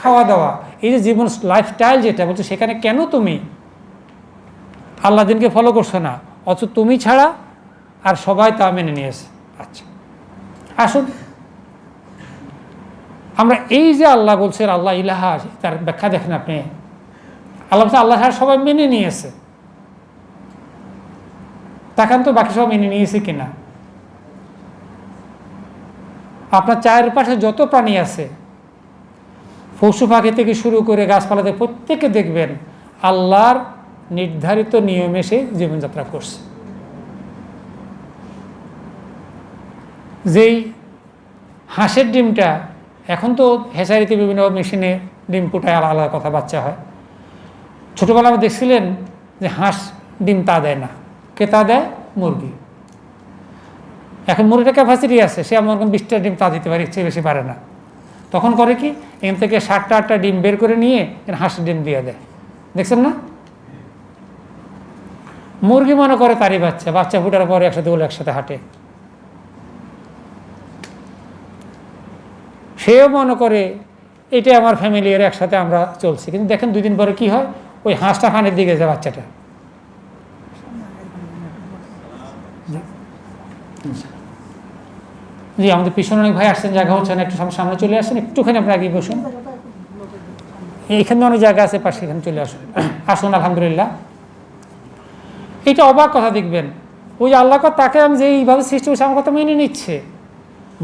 খাওয়া দাওয়া, এই যে জীবন লাইফস্টাইল যেটা বলছো, সেখানে কেন তুমি আল্লাহ দিনকে ফলো করছো না? অথচ তুমি ছাড়া আর সবাই তা মেনে নিয়েছে। আচ্ছা, আসুন আমরা এই যে আল্লাহ বলছেন আল্লাহ ইলাহা, তার ব্যাখ্যা দেখেন আপনি। আল্লাহ বলছে আল্লাহ ছাড়া সবাই মেনে নিয়েছে, তখন তো বাকি সব মেনে নিয়েছে কিনা? আপনার চারপাশে যত প্রাণী আছে, পশু পাখি থেকে শুরু করে গাছপালাতে, প্রত্যেকে দেখবেন আল্লাহর নির্ধারিত নিয়মে সে জীবনযাত্রা করছে। যেই হাঁসের ডিমটা, এখন তো হেঁচারিতে বিভিন্ন মেশিনে ডিম ফুটায়, আলাদা আলাদা কথা বাচ্চা হয়। ছোটোবেলা আমরা দেখছিলেন যে হাঁস ডিম তা দেয় না, কে তা দেয়? মুরগি। এখন মুরগিটা ক্যাপাসিটি আছে, সে আমার 20টা ডিম তা দিতে পারে, চেয়ে বেশি পারে না। তখন করে কি, এখান থেকে 7টা 8টা ডিম বের করে নিয়ে হাঁসের ডিম দিয়ে দেয়, দেখছেন না? মুরগি মনে করে তারই বাচ্চা, বাচ্চা ফুটার পরে একসাথে ওগুলো একসাথে হাঁটে। সেও মনে করে এটাই আমার ফ্যামিলি, এর একসাথে আমরা চলছি। কিন্তু দেখেন 2 দিন পরে কি হয়, ওই হাঁসটা খানের দিকে যায় বাচ্চাটা। জি, আমাদের পিছনে অনেক ভাই আসছেন, জায়গা হচ্ছে না, একটু সামনে চলে আসেন, একটুখানি আপনি আগে বসুন। এইখানে অনেক জায়গা আছে পাশে, এখানে চলে আসুন। আসুন, আলহামদুলিল্লাহ। এটা অবাক কথা, দেখবেন ওই আল্লাহ তাকে আমি যে এইভাবে সৃষ্টি করছি আমার কথা মেনে নিচ্ছে।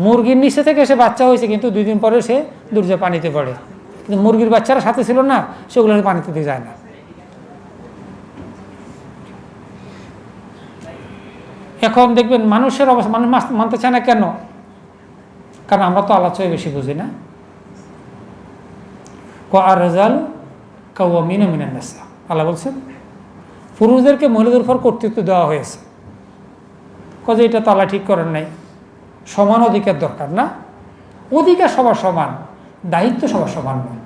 মুরগির নিচে থেকে সে বাচ্চা হয়েছে, কিন্তু 2 দিন পরে সে দুর্যোগ পানিতে পড়ে। কিন্তু মুরগির বাচ্চারা সাথে ছিল না, সেগুলো পানিতে দিয়ে যায় না। এখন দেখবেন মানুষের অবস্থা, মানুষ মানতে চায় না কেন? কারণ আমরা তো আল্লাহ চেয়ে বেশি বুঝি না। আল্লাহ বলছেন পুরুষদেরকে মহিলাদের উপর কর্তৃত্ব দেওয়া হয়েছে। যে এটা তো আল্লাহ ঠিক করেন নাই, সমান অধিকার দরকার না? অধিকার সবার সমান, দায়িত্ব সবার সমান নয়।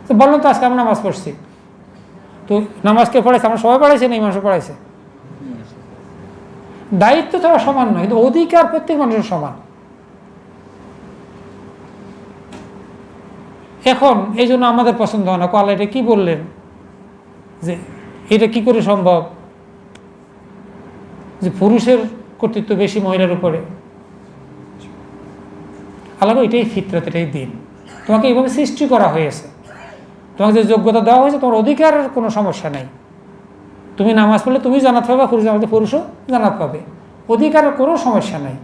তো বললাম তো আজকে আমরা নামাজ পড়ছি, তো নামাজকে পড়াইছে, আমরা সবাই পড়াইছি না, এই মানুষ পড়াইছে। দায়িত্ব তো সমান নয়, কিন্তু অধিকার প্রত্যেক মানুষের সমান। এখন এই জন্য আমাদের পছন্দ হয় না, আল্লাহ এটা কি বললেন, যে এটা কি করে সম্ভব যে পুরুষের কর্তৃত্ব বেশি মহিলার উপরে? আল্লাহ এটাই ফিতরত, এটাই দিন, তোমাকে এইভাবে সৃষ্টি করা হয়েছে, তোমাকে যে যোগ্যতা দেওয়া হয়েছে, তোমার অধিকারের কোনো সমস্যা নেই। তুমি নামাজ পড়লে তুমি জান্নাত পাবে, পুরুষও জান্নাত পাবে, অধিকারের কোনো সমস্যা নাই।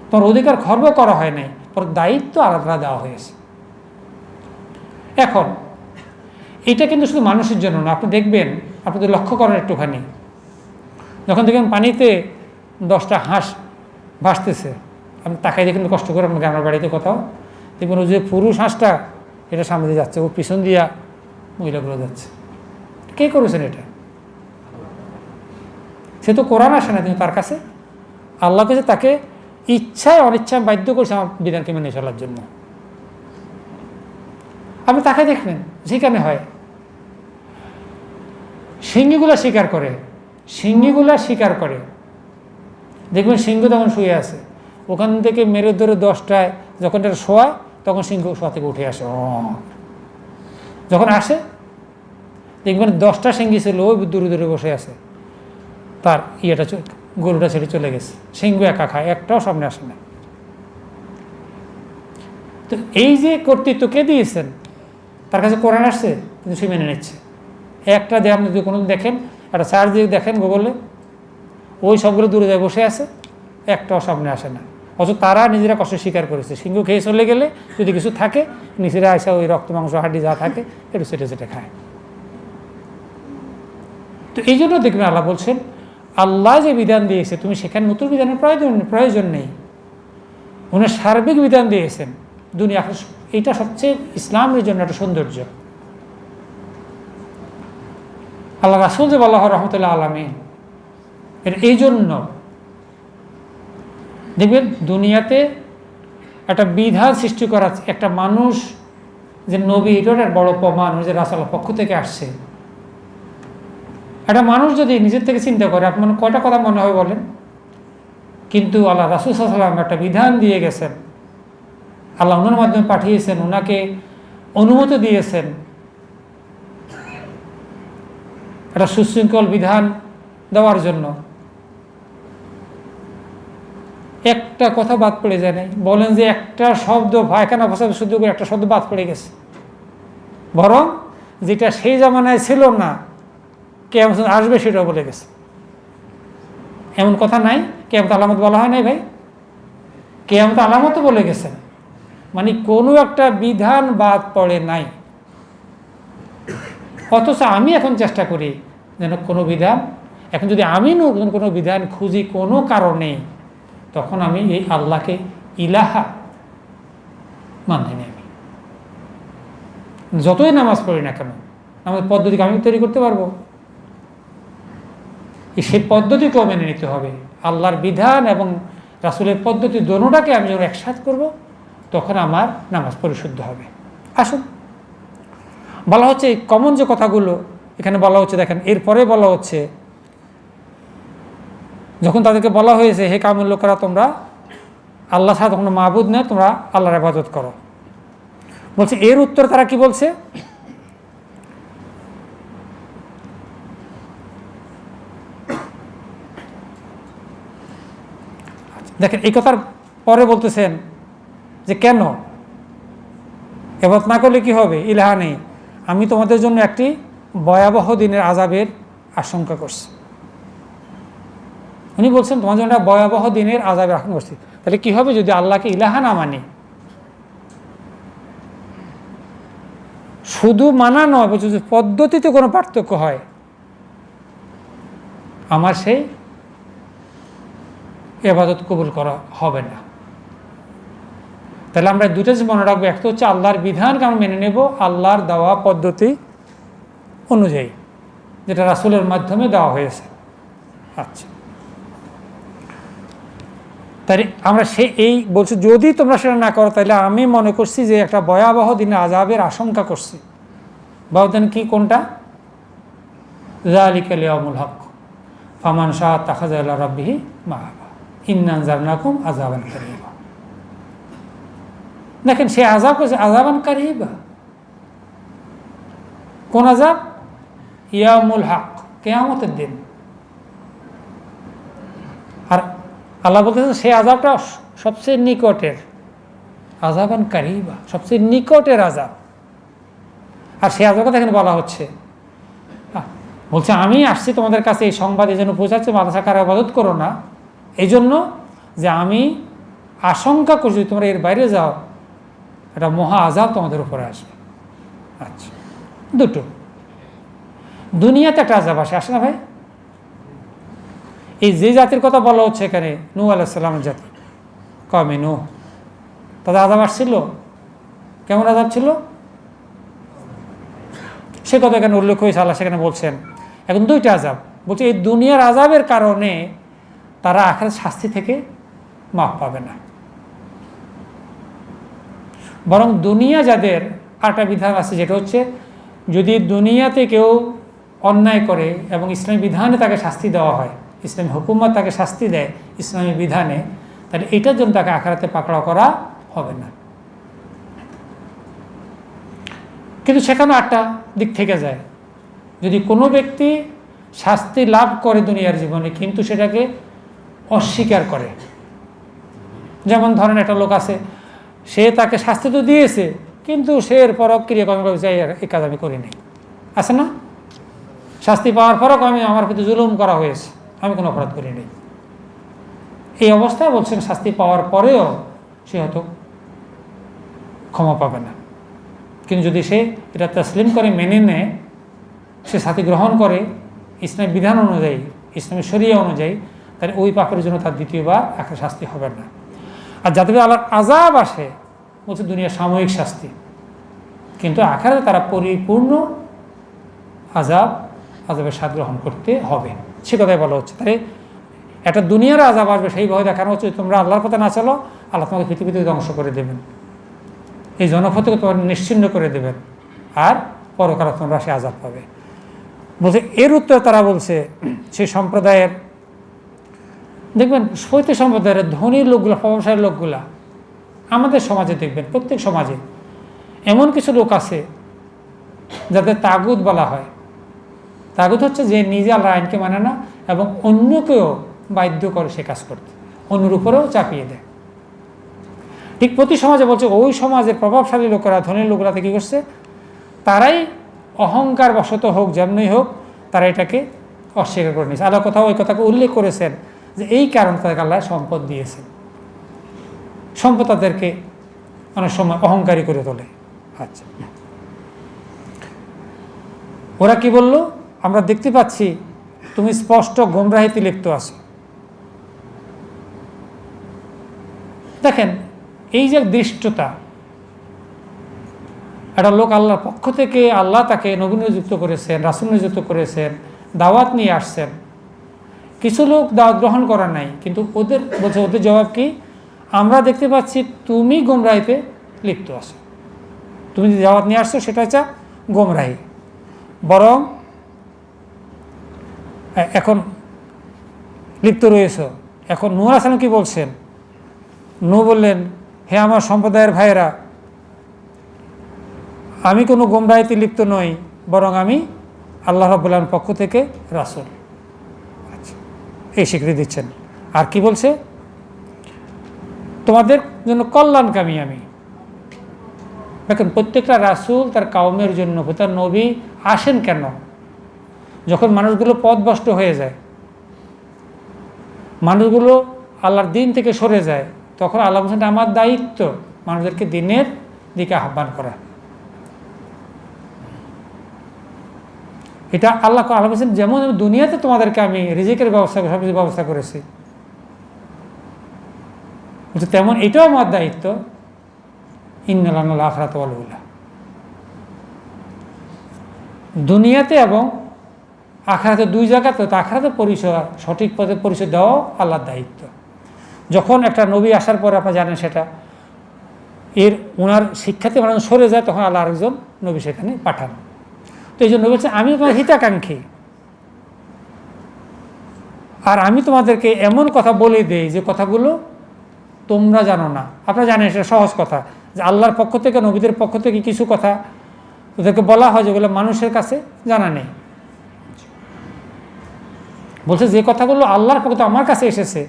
তোমার অধিকার খর্ব করা হয় নাই, পর দায়িত্ব আলাদা দেওয়া হয়েছে। এখন এটা কিন্তু শুধু মানুষের জন্য না, আপনি দেখবেন, আপনি তো লক্ষ্য করেন একটুখানি, যখন দেখবেন পানিতে 10টা হাঁস ভাসতেছে, আপনি তাকাই দেখেন কষ্ট করে, আপনার গ্রামের বাড়িতে কোথাও দেখবেন ওই যে পুরুষ হাঁসটা এটা সামনে দিয়ে যাচ্ছে, ও পিছন দিয়া মহিলাগুলো যাচ্ছে। কে করেছেন এটা? সে তো কোরআন আসে না, কিন্তু তার কাছে আল্লাহ কাছে তাকে ইচ্ছায় অনিচ্ছায় বাধ্য করছে আমার বিধানকে মেনে চলার জন্য। আপনি তাকে দেখবেন যেখানে হয় সিংহীগুলা শিকার করে, সিংহীগুলা শিকার করে, দেখবেন সিংহ তখন শুয়ে আছে, ওখান থেকে মেরে ধরে 10টায় যখন এটা শোয়ায়, তখন সিংহ শোয়া থেকে উঠে আসে। যখন আসে দেখবেন 10টা সিংহী ছিল, ওই দূরে দূরে বসে আছে, তার ইয়েটা গরুটা ছেড়ে চলে গেছে, সিংহ একা খায়, একটাও সামনে আসে না। তো এই যে কর্তৃত্ব কে দিয়েছেন? তার কাছে কোরআন আসছে, কিন্তু সে মেনে নিচ্ছে। একটা দিয়ে আপনি যদি কোনো দেখেন, একটা চার্জ দিয়ে দেখেন গুগলে, ওই সবগুলো দূরে যায় বসে আছে, একটাও সামনে আসে না। অথচ তারা নিজেরা কষ্ট স্বীকার করেছে, সিংহ খেয়ে চলে গেলে যদি কিছু থাকে, নিজেরা আসে ওই রক্ত মাংস হাড্ডি যা থাকে একটু চেটে চেটে খায়। তো এই জন্য দেখবেন আল্লাহ বলছেন, আল্লাহ যে বিধান দিয়েছে তুমি সেখানে নতুন বিধানের প্রয়োজন নেই। উনি সার্বিক বিধান দিয়েছেন দুনিয়া, এইটা সবচেয়ে ইসলামের জন্য একটা সৌন্দর্য। আল্লাহ রাসূল যে আল্লাহ রহমতুল্লাহ আলামিন, এটা এই জন্য দেখবেন দুনিয়াতে একটা বিধান সৃষ্টি করা, একটা মানুষ যে নবী, এটার এক বড় প্রমাণ যে রাসূলের পক্ষ থেকে আসছে। একটা মানুষ যদি নিজের থেকে চিন্তা করে আপনার কয়টা কথা মনে হয় বলেন? কিন্তু আল্লাহ রাসূল সাল্লাল্লাহু আলাইহি ওয়াসাল্লাম একটা বিধান দিয়ে গেছেন, আল্লাহ ওনার মাধ্যমে পাঠিয়েছেন, ওনাকে অনুমতি দিয়েছেন একটা সুশৃঙ্খল বিধান দেওয়ার জন্য। একটা কথা বাদ পড়ে যায় নাই। বলেন যে একটা শব্দ পায়খানা ভাষা শুদ্ধ করে একটা শব্দ বাদ পড়ে গেছে, বরং যেটা সেই জামানায় ছিল না কিয়ামত আসবে সেটাও বলে গেছে। এমন কথা নাই কিয়ামত আলামত বলা হয় নাই ভাই? কিয়ামত আলামতও বলে গেছেন, মানে কোনো একটা বিধান বাদ পড়ে নাই। অথচ আমি এখন চেষ্টা করি যেন কোনো বিধান, এখন যদি আমি নতুন কোনো বিধান খুঁজি কোনো কারণে, তখন আমি এই আল্লাহকে ইলাহা মানি না। আমি যতই নামাজ পড়ি না কেন, আমাদের পদ্ধতিকে আমি তৈরি করতে পারবো? সেই পদ্ধতিকেও মেনে নিতে হবে। আল্লাহর বিধান এবং রাসূলের পদ্ধতি দোনোটাকে আমি যখন একসাথে করব, তখন আমার নামাজ পরিশুদ্ধ হবে। আসুন, বলা হচ্ছে এই কমন যে কথাগুলো এখানে বলা হচ্ছে, দেখেন এরপরে বলা হচ্ছে, যখন তাদেরকে বলা হয়েছে হে কামের লোকেরা, তোমরা আল্লাহ ছাড়া কোনো মাবুদ নেই, তোমরা আল্লাহর ইবাদত করো, বলছে এর উত্তর তারা কি বলছে? দেখেন এই কথার পরে বলতেছেন যে কেন ইবাদত না করলে কি হবে? ইলাহা নেই, আমি তোমাদের জন্য একটি ভয়াবহ দিনের আযাবের আশঙ্কা করছি। উনি বলছেন তোমার জন্য একটা ভয়াবহ দিনের আযাবের আশঙ্কা করছি। তাহলে কি হবে যদি আল্লাহকে ইলাহা না মানি? শুধু মানা নয়, বলছে যদি পদ্ধতিতে কোনো পার্থক্য হয়, আমার সেই ইবাদত কবুল করা হবে না। তাহলে আমরা দুটো জিনিস মনে রাখবো, একটা হচ্ছে আল্লাহর বিধানকে আমরা মেনে নেব আল্লাহর দেওয়া পদ্ধতি অনুযায়ী, যেটা রাসূলের মাধ্যমে দেওয়া হয়েছে। আচ্ছা, তাই আমরা এই বলছি যদি তোমরা সেটা না করো, তাহলে আমি মনে করছি যে একটা ভয়াবহ দিনের আযাবের আশঙ্কা করছি। বাউদেন কি কোনটা? যালিকাল ইয়াউমুল হক ফামান শাআ তাখাযা ইলা রাব্বিহি মাআবা ইন্না আনজারনাকুম আযাবান কারীবা। দেখেন সে আযাব করেছে আযাবান কারীবা। কোন আযাব? ইয়াউমুল হক, কিয়ামতের দিন। আর আল্লাহ বলতেছেন সেই আযাবটা সবচেয়ে নিকটের, আযাবান কারীবা, সবচেয়ে নিকটের আযাব। আর সেই আযাবের কথা এখানে বলা হচ্ছে, বলছে আমি আসছি তোমাদের কাছে এই সংবাদ এই জন্য পৌঁছাচ্ছে মাদ্রাসা কার ইবাদত করো না, এই জন্য যে আমি আশঙ্কা করছি তোমরা এর বাইরে যাও, একটা মহা আযাব তোমাদের উপরে আসবে। আচ্ছা, দুটো দুনিয়াতে একটা আযাব আসে না ভাই? এই যে জাতির কথা বলা হচ্ছে এখানে, নূহ আলাইহিস সালামের জাতি, কওমে নূহ, তাদের আযাব আসছিল। কেমন আযাব ছিল সে কথা এখানে উল্লেখ হয়েছে। আল্লাহ সেখানে বলছেন এখন দুইটা আযাব। বলছে এই দুনিয়ার আযাবের কারণে তারা আখিরাত শাস্তি থেকে মাফ পাবে না, বরং দুনিয়া যাদের আরেকটা বিধান আছে, যেটা হচ্ছে যদি দুনিয়াতে কেউ অন্যায় করে এবং ইসলামী বিধানে তাকে শাস্তি দেওয়া হয়, ইসলামী হুকুমত তাকে শাস্তি দেয় ইসলামী বিধানে, তাহলে এটার জন্য তাকে আখিরাতে পাকড়াও করা হবে না। কিন্তু সেখানে একটা দিক থেকে যায়, যদি কোনো ব্যক্তি শাস্তি লাভ করে দুনিয়ার জীবনে কিন্তু সেটাকে অস্বীকার করে, যেমন ধরেন একটা লোক আছে, সে তাকে শাস্তি তো দিয়েছে কিন্তু সে এরপর ক্রিয়াকর্ম করেছে এই কাজ আমি করিনি, আছে না? শাস্তি পাওয়ার পরও আমি আমার প্রতি জুলুম করা হয়েছে, আমি কোনো অপরাধ করিনি। এই অবস্থায় বলছেন শাস্তি পাওয়ার পরেও সে হয়তো ক্ষমা পাবে না। কিন্তু যদি সে এটা তসলিম করে মেনে নেয়, সে শাস্তি গ্রহণ করে ইসলামী বিধান অনুযায়ী, ইসলামী শরিয়া অনুযায়ী, তাহলে ওই পাপের জন্য তার দ্বিতীয়বার একটা শাস্তি হবে না। আর যাদের আল্লাহর আযাব আসে বলছে দুনিয়া সাময়িক শাস্তি, কিন্তু আখিরাতে তারা পরিপূর্ণ আযাবের স্বাদ গ্রহণ করতে হবে, সে কথাই বলা হচ্ছে। তাই একটা দুনিয়ার আযাব আসবে, সেই ভয় দেখানো হচ্ছে তোমরা আল্লাহর পথে না চলো, আল্লাহ তোমাকে পৃথিবীতে ধ্বংস করে দেবেন, এই জনপথকে তোমার নিশ্চিহ্ন করে দেবেন, আর পরকালে তোমরা সে আযাব পাবে। বলছে এর উত্তরে তারা বলছে সেই সম্প্রদায়ের, দেখবেন শৈত্য সম্প্রদায়ের ধনী লোকগুলা, প্রভাবশালী লোকগুলা আমাদের সমাজে দেখবেন, প্রত্যেক সমাজে এমন কিছু লোক আছে যাদের তাগুত বলা হয়। তাগুত হচ্ছে যে নিজে আল্লাহর আইনকে মানে না এবং অন্যকেও বাধ্য করে সে কাজ করতে, অন্যের উপরেও চাপিয়ে দেয়। ঠিক প্রতি সমাজে বলছে ওই সমাজের প্রভাবশালী লোকেরা, ধনী লোকেরা কী করছে, তারাই অহংকার বশত হোক, যেমনই হোক, তারা এটাকে অস্বীকার করে নিয়েছে। আল্লাহ কোথাও ওই কথাকে উল্লেখ করেছেন যে এই কারণে তাদেরকে আল্লাহ সম্পদ দিয়েছেন। সম্পদ তাদেরকে অনেক সময় অহংকারী করে তোলে। আচ্ছা, ওরা কি বলল, আমরা দেখতে পাচ্ছি তুমি স্পষ্ট গোমরাহিতে লিপ্ত আছো। দেখেন এই যে দৃষ্টতা, একটা লোক আল্লাহর পক্ষ থেকে, আল্লাহ তাকে নবী নিযুক্ত করেছেন, রাসূল নিযুক্ত করেছেন, দাওয়াত নিয়ে আসছেন। কিছু লোক দাওয়াত গ্রহণ করা নাই, কিন্তু ওদের বলছে, ওদের জবাব কি, আমরা দেখতে পাচ্ছি তুমি গোমরাহিতে লিপ্ত আছো। তুমি যে দাওয়াত নিয়ে আসছো সেটা হচ্ছে গোমরাহি। বরং এখন লিপ্ত রয়েছ। এখন নূহ আলাইহিস সালাম কি বলছেন? নূহ বললেন, হে আমার সম্প্রদায়ের ভাইয়েরা, আমি কোনো গোমরাহিতে লিপ্ত নই, বরং আমি আল্লাহ রাব্বুল আলামিনের পক্ষ থেকে রাসূল। আচ্ছা, এই স্বীকৃতি দিচ্ছেন। আর কি বলছে? তোমাদের জন্য কল্যাণকামী আমি। দেখেন প্রত্যেকটা রাসূল তার কওমের জন্য, তার নবী আসেন কেন? যখন মানুষগুলো পথভ্রষ্ট হয়ে যায়, মানুষগুলো আল্লাহর দিন থেকে সরে যায়, তখন আল্লাহ বলছেন আমার দায়িত্ব মানুষদেরকে দিনের দিকে আহ্বান করা। এটা আল্লাহ বলছেন, যেমন দুনিয়াতে তোমাদেরকে আমি রিজিকের ব্যবস্থা, সব কিছু ব্যবস্থা করেছি, তেমন এটাও আমার দায়িত্ব। ইন্নাল আখিরাত ওয়াল উলা, দুনিয়াতে এবং আখিরাতে, দুই জায়গাতে। তো আখিরাতে পরিচয়, সঠিক পথে পরিচয় দেওয়াও আল্লাহর দায়িত্ব। যখন একটা নবী আসার পরে আপনারা জানেন সেটা ওনার শিক্ষাতে মানুষ সরে যায়, তখন আল্লাহ আরেকজন নবী সেখানে পাঠান। তো এই জন্য বলছে আমি তোমার হিতাকাঙ্ক্ষী, আর আমি তোমাদেরকে এমন কথা বলে দেই যে কথাগুলো তোমরা জানো না। আপনারা জানেন সেটা সহজ কথা, যে আল্লাহর পক্ষ থেকে, নবীদের পক্ষ থেকে কিছু কথা ওদেরকে বলা হয় যেগুলো মানুষের কাছে জানা নেই। বলছে যে কথাগুলো আল্লাহর পক্ষ থেকে আমার কাছে এসেছে,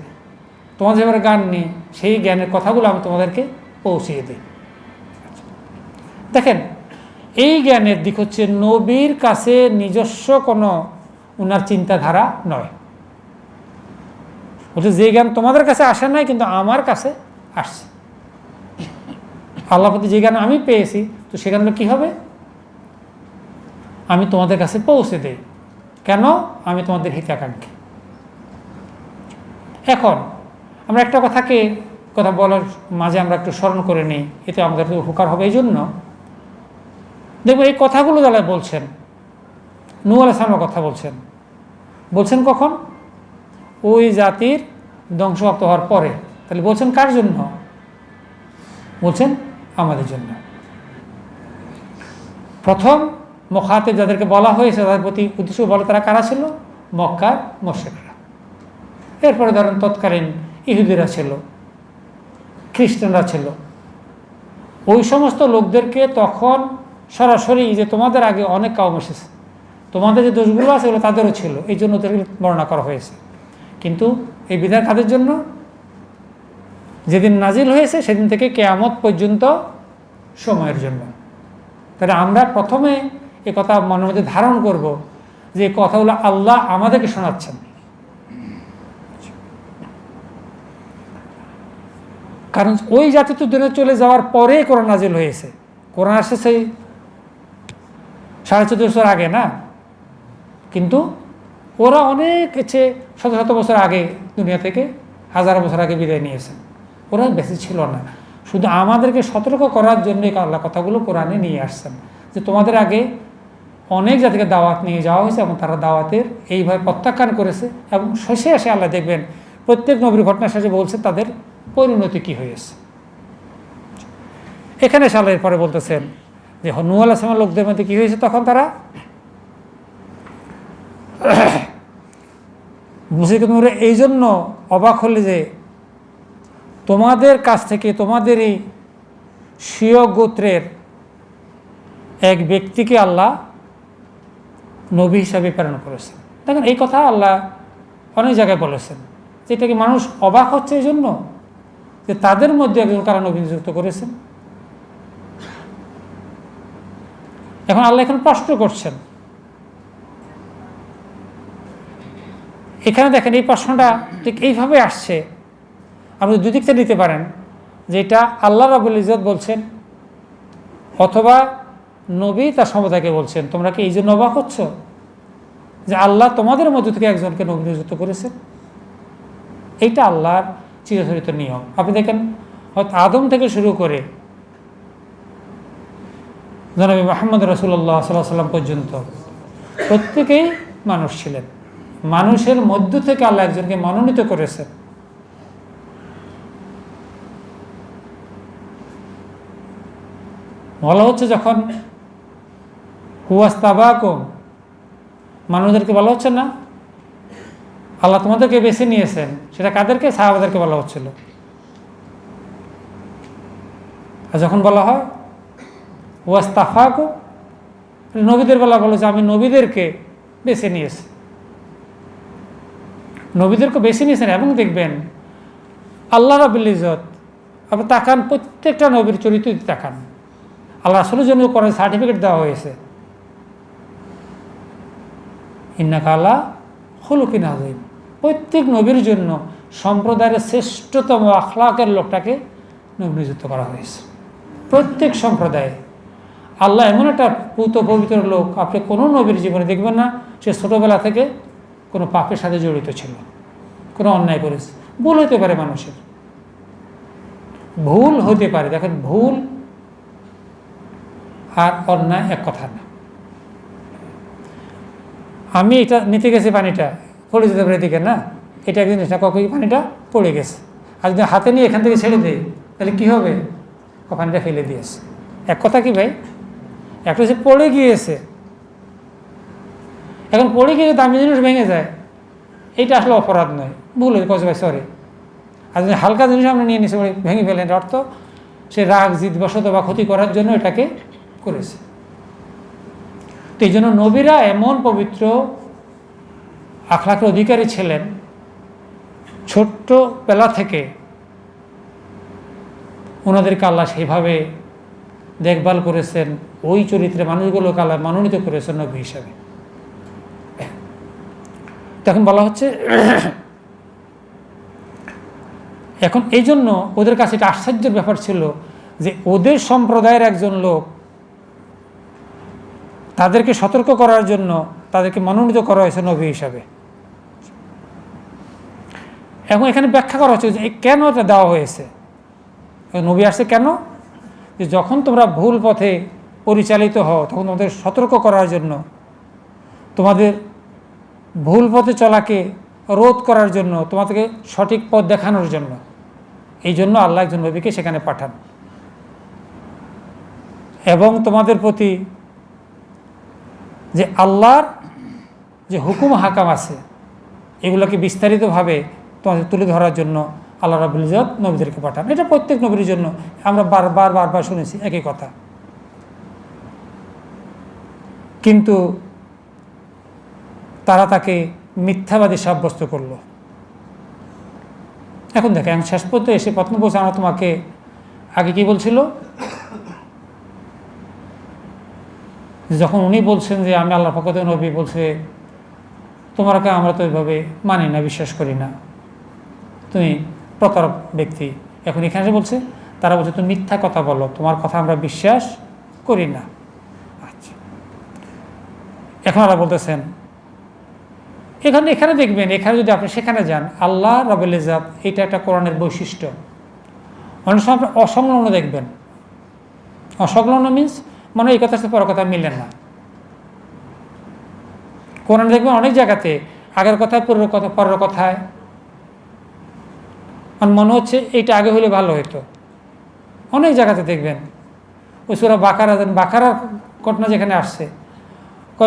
তোমাদের এবার জ্ঞান নেই, সেই জ্ঞানের কথাগুলো আমি তোমাদেরকে পৌঁছিয়ে দিই। দেখেন এই জ্ঞানের দিক হচ্ছে নবীর কাছে নিজস্ব কোনো উনার চিন্তাধারা নয়। বলছে যে জ্ঞান তোমাদের কাছে আসে নাই, কিন্তু আমার কাছে আসছে। আল্লাহর প্রতি যে জ্ঞান আমি পেয়েছি, তো সেখানে কী হবে, আমি তোমাদের কাছে পৌঁছে দেই। কেন? আমি তোমাদের হিতাকাঙ্ক্ষী। এখন আমরা একটা কথা বলার মাঝে আমরা একটু স্মরণ করে নিই, এতে আমাদের উপকার হবে। এই জন্য দেখবো এই কথাগুলো যারা বলছেন, নূহ আলাইহিস সালামের কথা বলছেন কখন? ওই জাতির ধ্বংসপ্রাপ্ত হওয়ার পরে। তাহলে বলছেন কার জন্য? বলছেন আমাদের জন্য। প্রথম মুখাতেব যাদেরকে বলা হয়েছে, তাদের প্রতি উদ্দেশ্য বলে তারা কারা ছিল? মক্কার মুশরিকরা। এরপরে ধরেন তৎকালীন ইহুদিরা ছিল, খ্রিস্টানরা ছিল। ওই সমস্ত লোকদেরকে তখন সরাসরি যে তোমাদের আগে অনেক কওম এসেছে, তোমাদের যে দোষগুলো আছে এগুলো তাদেরও ছিল, এই জন্য ওদেরকে বর্ণনা করা হয়েছে। কিন্তু এই বিধান কাদের জন্য? যেদিন নাজিল হয়েছে সেদিন থেকে কিয়ামত পর্যন্ত সময়ের জন্য। তাহলে আমরা প্রথমে এ কথা মনের মধ্যে ধারণ করব যে কথাগুলো আল্লাহ আমাদেরকে শোনাচ্ছেন। কারণ ওই জাতি তো দুনিয়া চলে যাওয়ার পরে কোরআন নাজিল হয়েছে। কোরআন আসছে সেই 1450 বছর আগে না, কিন্তু ওরা অনেক শত শত বছর আগে দুনিয়া থেকে, হাজার বছর আগে বিদায় নিয়েছেন। ওরা বেশি ছিল না, শুধু আমাদেরকে সতর্ক করার জন্যই আল্লাহ কথাগুলো কোরআনে নিয়ে আসছেন, যে তোমাদের আগে অনেক জাতিকে দাওয়াত নিয়ে যাওয়া হয়েছে এবং তারা দাওয়াতের এইভাবে প্রত্যাখ্যান করেছে। এবং শেষে এসে আল্লাহ দেখবেন প্রত্যেক নবীর ঘটনা শেষে বলছে তাদের পরিণতি কী হয়েছে। এখানে আল্লাহ পরে বলতেছেন যে নূহ আলাইহিস সালামের লোকদের মধ্যে কী হয়েছে, তখন তারা মুশরিকুন নবীরা এই জন্য অবাক হলে যে তোমাদের কাছ থেকে তোমাদের এই স্বীয় গোত্রের এক ব্যক্তিকে আল্লাহ নবী হিসাবে প্রেরণ করেছেন। দেখেন এই কথা আল্লাহ অনেক জায়গায় বলেছেন, যে এটা কি মানুষ অবাক হচ্ছে এই জন্য যে তাদের মধ্যে একজন কারা নবী নিযুক্ত করেছেন। এখন আল্লাহ এখন প্রশ্ন করছেন, এখানে দেখেন এই প্রশ্নটা ঠিক এইভাবে আসছে। আপনি দুই দিক থেকে নিতে পারেন, যে এটা আল্লাহ রাব্বুল ইজ্জত বলছেন অথবা নবী তার সম্প্রদায়কে বলছেন, তোমরা কি এই জন্য অবাক হচ্ছ যে আল্লাহ তোমাদের মধ্য থেকে একজনকে নবী নিযুক্ত করেছেন। এইটা আল্লাহর চিরাচরিত নিয়ম। আপনি দেখেন হয়তো আদম থেকে শুরু করে জনাবি মুহাম্মদ রাসূলুল্লাহ সাল্লাল্লাহু আলাইহি ওয়াসাল্লাম পর্যন্ত প্রত্যেকেই মানুষ ছিলেন। মানুষের মধ্য থেকে আল্লাহ একজনকে মনোনীত করেছেন। বলা হচ্ছে যখন হুয়াস্তাবাকুম, মানুষদেরকে বলা হচ্ছে না আল্লাহ তোমাদেরকে বেছে নিয়েছেন, সেটা কাদেরকে? সাহাবাদেরকে বলা হচ্ছিল। আর যখন বলা হয় ওয়াস্তাফাকুম, নবীদের বেলা বলো যে আমি নবীদেরকে বেছে নিয়েছি, নবীদেরকে বেছে নিয়েছেন। এবং দেখবেন আল্লাহ রাব্বুল ইজ্জত, আপনি তাকান প্রত্যেকটা নবীর চরিত্র তাকান, আল্লাহ রাসূলের জন্য কোরআন সার্টিফিকেট দেওয়া হয়েছে, ইন্নাকা আলা খুলুকিন আযীম। প্রত্যেক নবীর জন্য সম্প্রদায়ের শ্রেষ্ঠতম আখলাকের লোকটাকে নবী নিযুক্ত করা হয়েছে। প্রত্যেক সম্প্রদায়ে আল্লাহ এমন একটা পুত পবিত্র লোক আপনি কোনো নবীর জীবনে দেখবেন না সে ছোটোবেলা থেকে কোনো পাপের সাথে জড়িত ছিল, কোনো অন্যায় করেছে। ভুল হতে পারে, মানুষের ভুল হতে পারে। দেখেন ভুল আর অন্যায় এক কথা না। আমি এটা নিতে গেছি, পানিটা পড়ে যেতে পারে এদিকে না, এটা একদিন এটা কখন পানিটা পড়ে গেছে, আর যদি হাতে নিয়ে এখান থেকে ছেড়ে দেয় তাহলে কী হবে? পানিটা ফেলে দিয়েছে। এক কথা কি ভাই, একটা সে পড়ে গিয়েছে, এখন পড়ে গিয়ে দামি জিনিস ভেঙে যায়, এইটা আসলে অপরাধ নয়, ভুল হয়েছে, কষ্ট ভাই সরি। আর যদি হালকা জিনিস আমরা নিয়ে নিয়েছি ভেঙে ফেলেন, অর্থ সে রাগ জিদবশত বা ক্ষতি করার জন্য এটাকে করেছে। তো এই জন্য নবীরা এমন পবিত্র আখলাকের অধিকারী ছিলেন, ছোট্টবেলা থেকে ওনাদেরকে আল্লাহ সেইভাবে দেখভাল করেছেন, ওই চরিত্রে মানুষগুলোকে আল্লাহ মনোনীত করেছেন নবী হিসাবে। তখন বলা হচ্ছে এখন এই জন্য ওদের কাছে এটা আশ্চর্যের ব্যাপার ছিল যে ওদের সম্প্রদায়ের একজন লোক তাদেরকে সতর্ক করার জন্য তাদেরকে মনোনীত করা হয়েছে নবী হিসাবে। এখন এখানে ব্যাখ্যা করা হচ্ছে যে কেন এটা দেওয়া হয়েছে, নবী আসছে কেন? যে যখন তোমরা ভুল পথে পরিচালিত হও তখন তোমাদের সতর্ক করার জন্য, তোমাদের ভুল পথে চলাকে রোধ করার জন্য, তোমাদেরকে সঠিক পথ দেখানোর জন্য। এই জন্য আল্লাহ একজন নবীকে সেখানে পাঠান এবং তোমাদের প্রতি যে আল্লাহর যে হুকুম হাকাম আছে এগুলোকে বিস্তারিতভাবে তোমাদের তুলে ধরার জন্য আল্লাহ রাব্বুল ইজ্জত নবীদেরকে পাঠান। এটা প্রত্যেক নবীর জন্য আমরা বারবার শুনেছি একই কথা। কিন্তু তারা তাকে মিথ্যাবাদী সাব্যস্ত করল। এখন দেখেন শেষ পর্যন্ত এসে প্রথম বলছে আমরা তোমাকে, আগে কি বলছিল, যখন উনি বলছেন যে আমি আল্লাহর পক্ষ থেকে নবী, বলছে তোমাকে আমরা তো এইভাবে মানি না, বিশ্বাস করি না, তুমি প্রতারক ব্যক্তি। এখন এখানে বলছে, তারা বলছে তুমি মিথ্যা কথা বলো, তোমার কথা আমরা বিশ্বাস করি না। আচ্ছা, এখন ওরা বলতেছেন এখানে দেখবেন, এখানে যদি আপনি সেখানে যান, আল্লাহ রাব্বুল ইজ্জত, এটা একটা কোরআনের বৈশিষ্ট্য। অনেক সময় আপনি অসংলগ্ন দেখবেন। অসংলগ্ন মিনস মানে এই কথার সাথে পরের কথা মিলেন না। কোরআন দেখবেন অনেক জায়গাতে আগের কথায় পরের কথায় মনে হচ্ছে এইটা আগে হলে ভালো হতো। অনেক জায়গাতে দেখবেন ওই সূরা বাকারার ঘটনা যেখানে আসছে,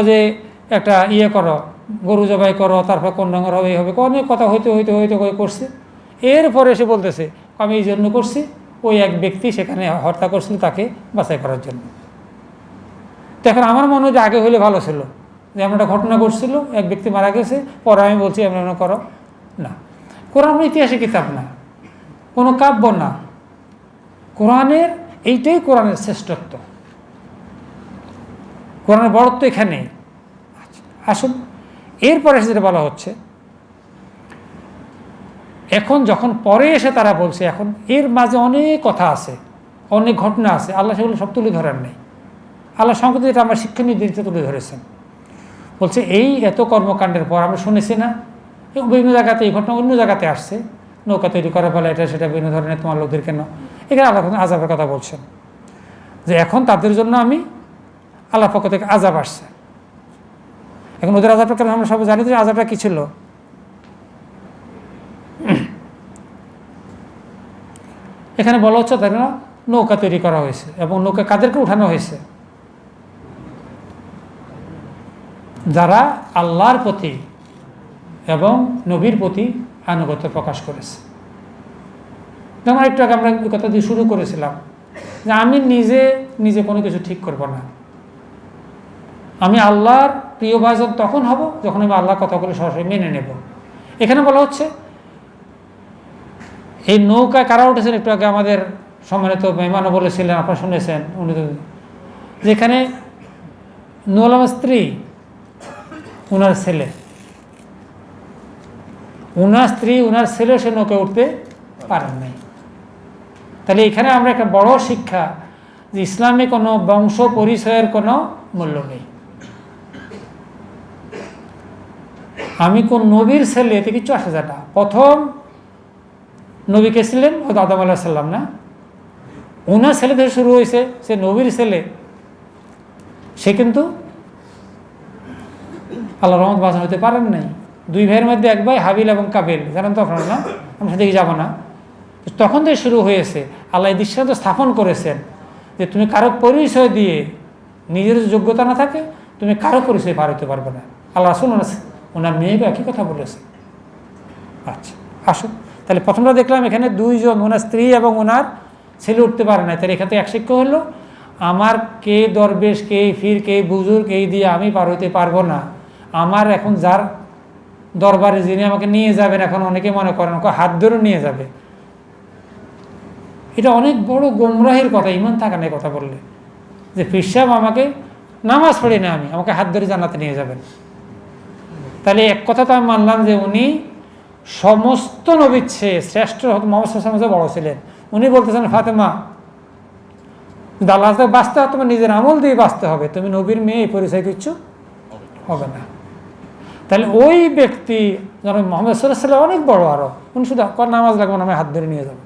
যে একটা করো, গরু জবাই করো, তারপর কোন রঙের হবে, এই হবে, অনেক কথা হইতে হইতে হইতে করে করছে। এরপরে এসে বলতেছে আমি এই জন্য করছি, ওই এক ব্যক্তি সেখানে হত্যা করছিল তাকে বাছাই করার জন্য। তো এখন আমার মনে হয় যে আগে হইলে ভালো ছিল, যে এমন একটা ঘটনা ঘটছিল, এক ব্যক্তি মারা গেছে, পরে আমি বলছি এমন এমন করো না। কোরআন ইতিহাসের কিতাব না, কোনো কাব্য না, কোরআনের এইটাই কোরআনের শ্রেষ্ঠত্ব, কোরআনের বড়ত্ব এখানে। আসুন এরপরে যেটা বলা হচ্ছে, এখন যখন পরে এসে তারা বলছে, এখন এর মাঝে অনেক কথা আছে, অনেক ঘটনা আছে, আল্লাহ সেগুলো সব তুলে ধরার নেই। আল্লাহ সংকট এটা আমার শিক্ষণীয় দিনটা তুলে ধরেছেন। বলছে এই এত কর্মকাণ্ডের পর আমরা শুনেছি না, বিভিন্ন জায়গাতে এই ঘটনা অন্য জায়গাতে আসছে, নৌকা তৈরি করার ফলে এটা সেটা বিভিন্ন ধরনের তোমার লোকদের কেন, এখানে আল্লাহ আযাবের কথা বলছেন, যে এখন তাদের জন্য আমি আল্লাহ পক্ষ থেকে আযাব আসছে। এখন ওদের আযাবটা কেন আমরা সবাই জানি, যে আযাবটা কী ছিল। এখানে বলা হচ্ছে তাই না, নৌকা তৈরি করা হয়েছে, এবং নৌকা কাদেরকে উঠানো হয়েছে, যারা আল্লাহর প্রতি এবং নবীর প্রতি আনুগত্য প্রকাশ করেছে। যেমন একটু আগে আমরা কথা দিয়ে শুরু করেছিলাম, যে আমি নিজে নিজে কোনো কিছু ঠিক করব না, আমি আল্লাহর প্রিয় ভাজন তখন হব যখন আমি আল্লাহর কথাগুলো সরাসরি মেনে নেব। এখানে বলা হচ্ছে এই নৌকায় কারা উঠেছেন, একটু আগে আমাদের সম্মানিত মেহমানও বলেছিলেন, আপনারা শুনেছেন, উনি তো যেখানে নূহ স্ত্রী, উনার ছেলে, উনার স্ত্রী, উনার ছেলে সে নৌকায় উঠতে পারেন নাই। তাহলে এখানে আমরা একটা বড় শিক্ষা, যে ইসলামে কোনো বংশ পরিচয়ের কোনো মূল্য নেই। আমি কোন নবীর ছেলে এতে কিচ্ছু আসে যায় না। প্রথম নবী কে ছিলেন? আদম আলাইহিস সালাম না? ওনার ছেলে থেকে শুরু হয়েছে, সে নবীর ছেলে, সে কিন্তু আল্লাহ রহমত বাঁচানো হতে পারেন নাই। দুই ভাইয়ের মধ্যে এক ভাই হাবিল এবং কাবিল, জানেন তো আপনারা না? আমি সেদিকে যাবো না। তখন থেকে শুরু হয়েছে। আল্লাহ এই দৃষ্টান্ত স্থাপন করেছেন যে তুমি কারো পরিচয় দিয়ে, নিজের যোগ্যতা না থাকে তুমি কারো পরিচয় পার হতে পারবে না। আল্লাহ রাসূল ওনার মেয়েকে একই কথা বলেছে। আচ্ছা আসুন, তাহলে প্রথমটা দেখলাম এখানে দুইজন, ওনার স্ত্রী এবং ওনার ছেলে উঠতে পারে না। তাহলে এখান থেকে এক শিক্ষা হলো, আমার কে দরবেশ, কে ফির, কে বুজুর্গ, এই দিয়ে আমি পার হইতে পারবো না। আমার এখন যার দরবারে যিনি আমাকে নিয়ে যাবেন, এখন অনেকে মনে করেন হাত ধরে নিয়ে যাবে, এটা অনেক বড় গোমরাহের কথা, ইমান থাকা নেই কথা বললে, যে পীর সাহেব আমাকে নামাজ পড়ি না, আমাকে হাত ধরে জান্নাতে নিয়ে যাবেন। তাহলে এক কথা তো আমি মানলাম যে উনি সমস্ত নবীর চেয়ে শ্রেষ্ঠ, মুহাম্মদ সাল্লাল্লাহু আলাইহি ওয়াসাল্লাম বড় ছিলেন। উনি বলতেছেন ফাতেমা, আল্লাহ বাঁচতে হবে, তোমার নিজের আমল দিয়ে বাঁচতে হবে, তুমি নবীর মেয়ে এই পরিচয় কিচ্ছু হবে না। তাহলে ওই ব্যক্তি যেন মুহাম্মদ সাল্লাল্লাহু আলাইহি ওয়াসাল্লাম অনেক বড়, আরো উনি শুধু নামাজ লাগবে না, আমি হাত ধরে নিয়ে যাবো,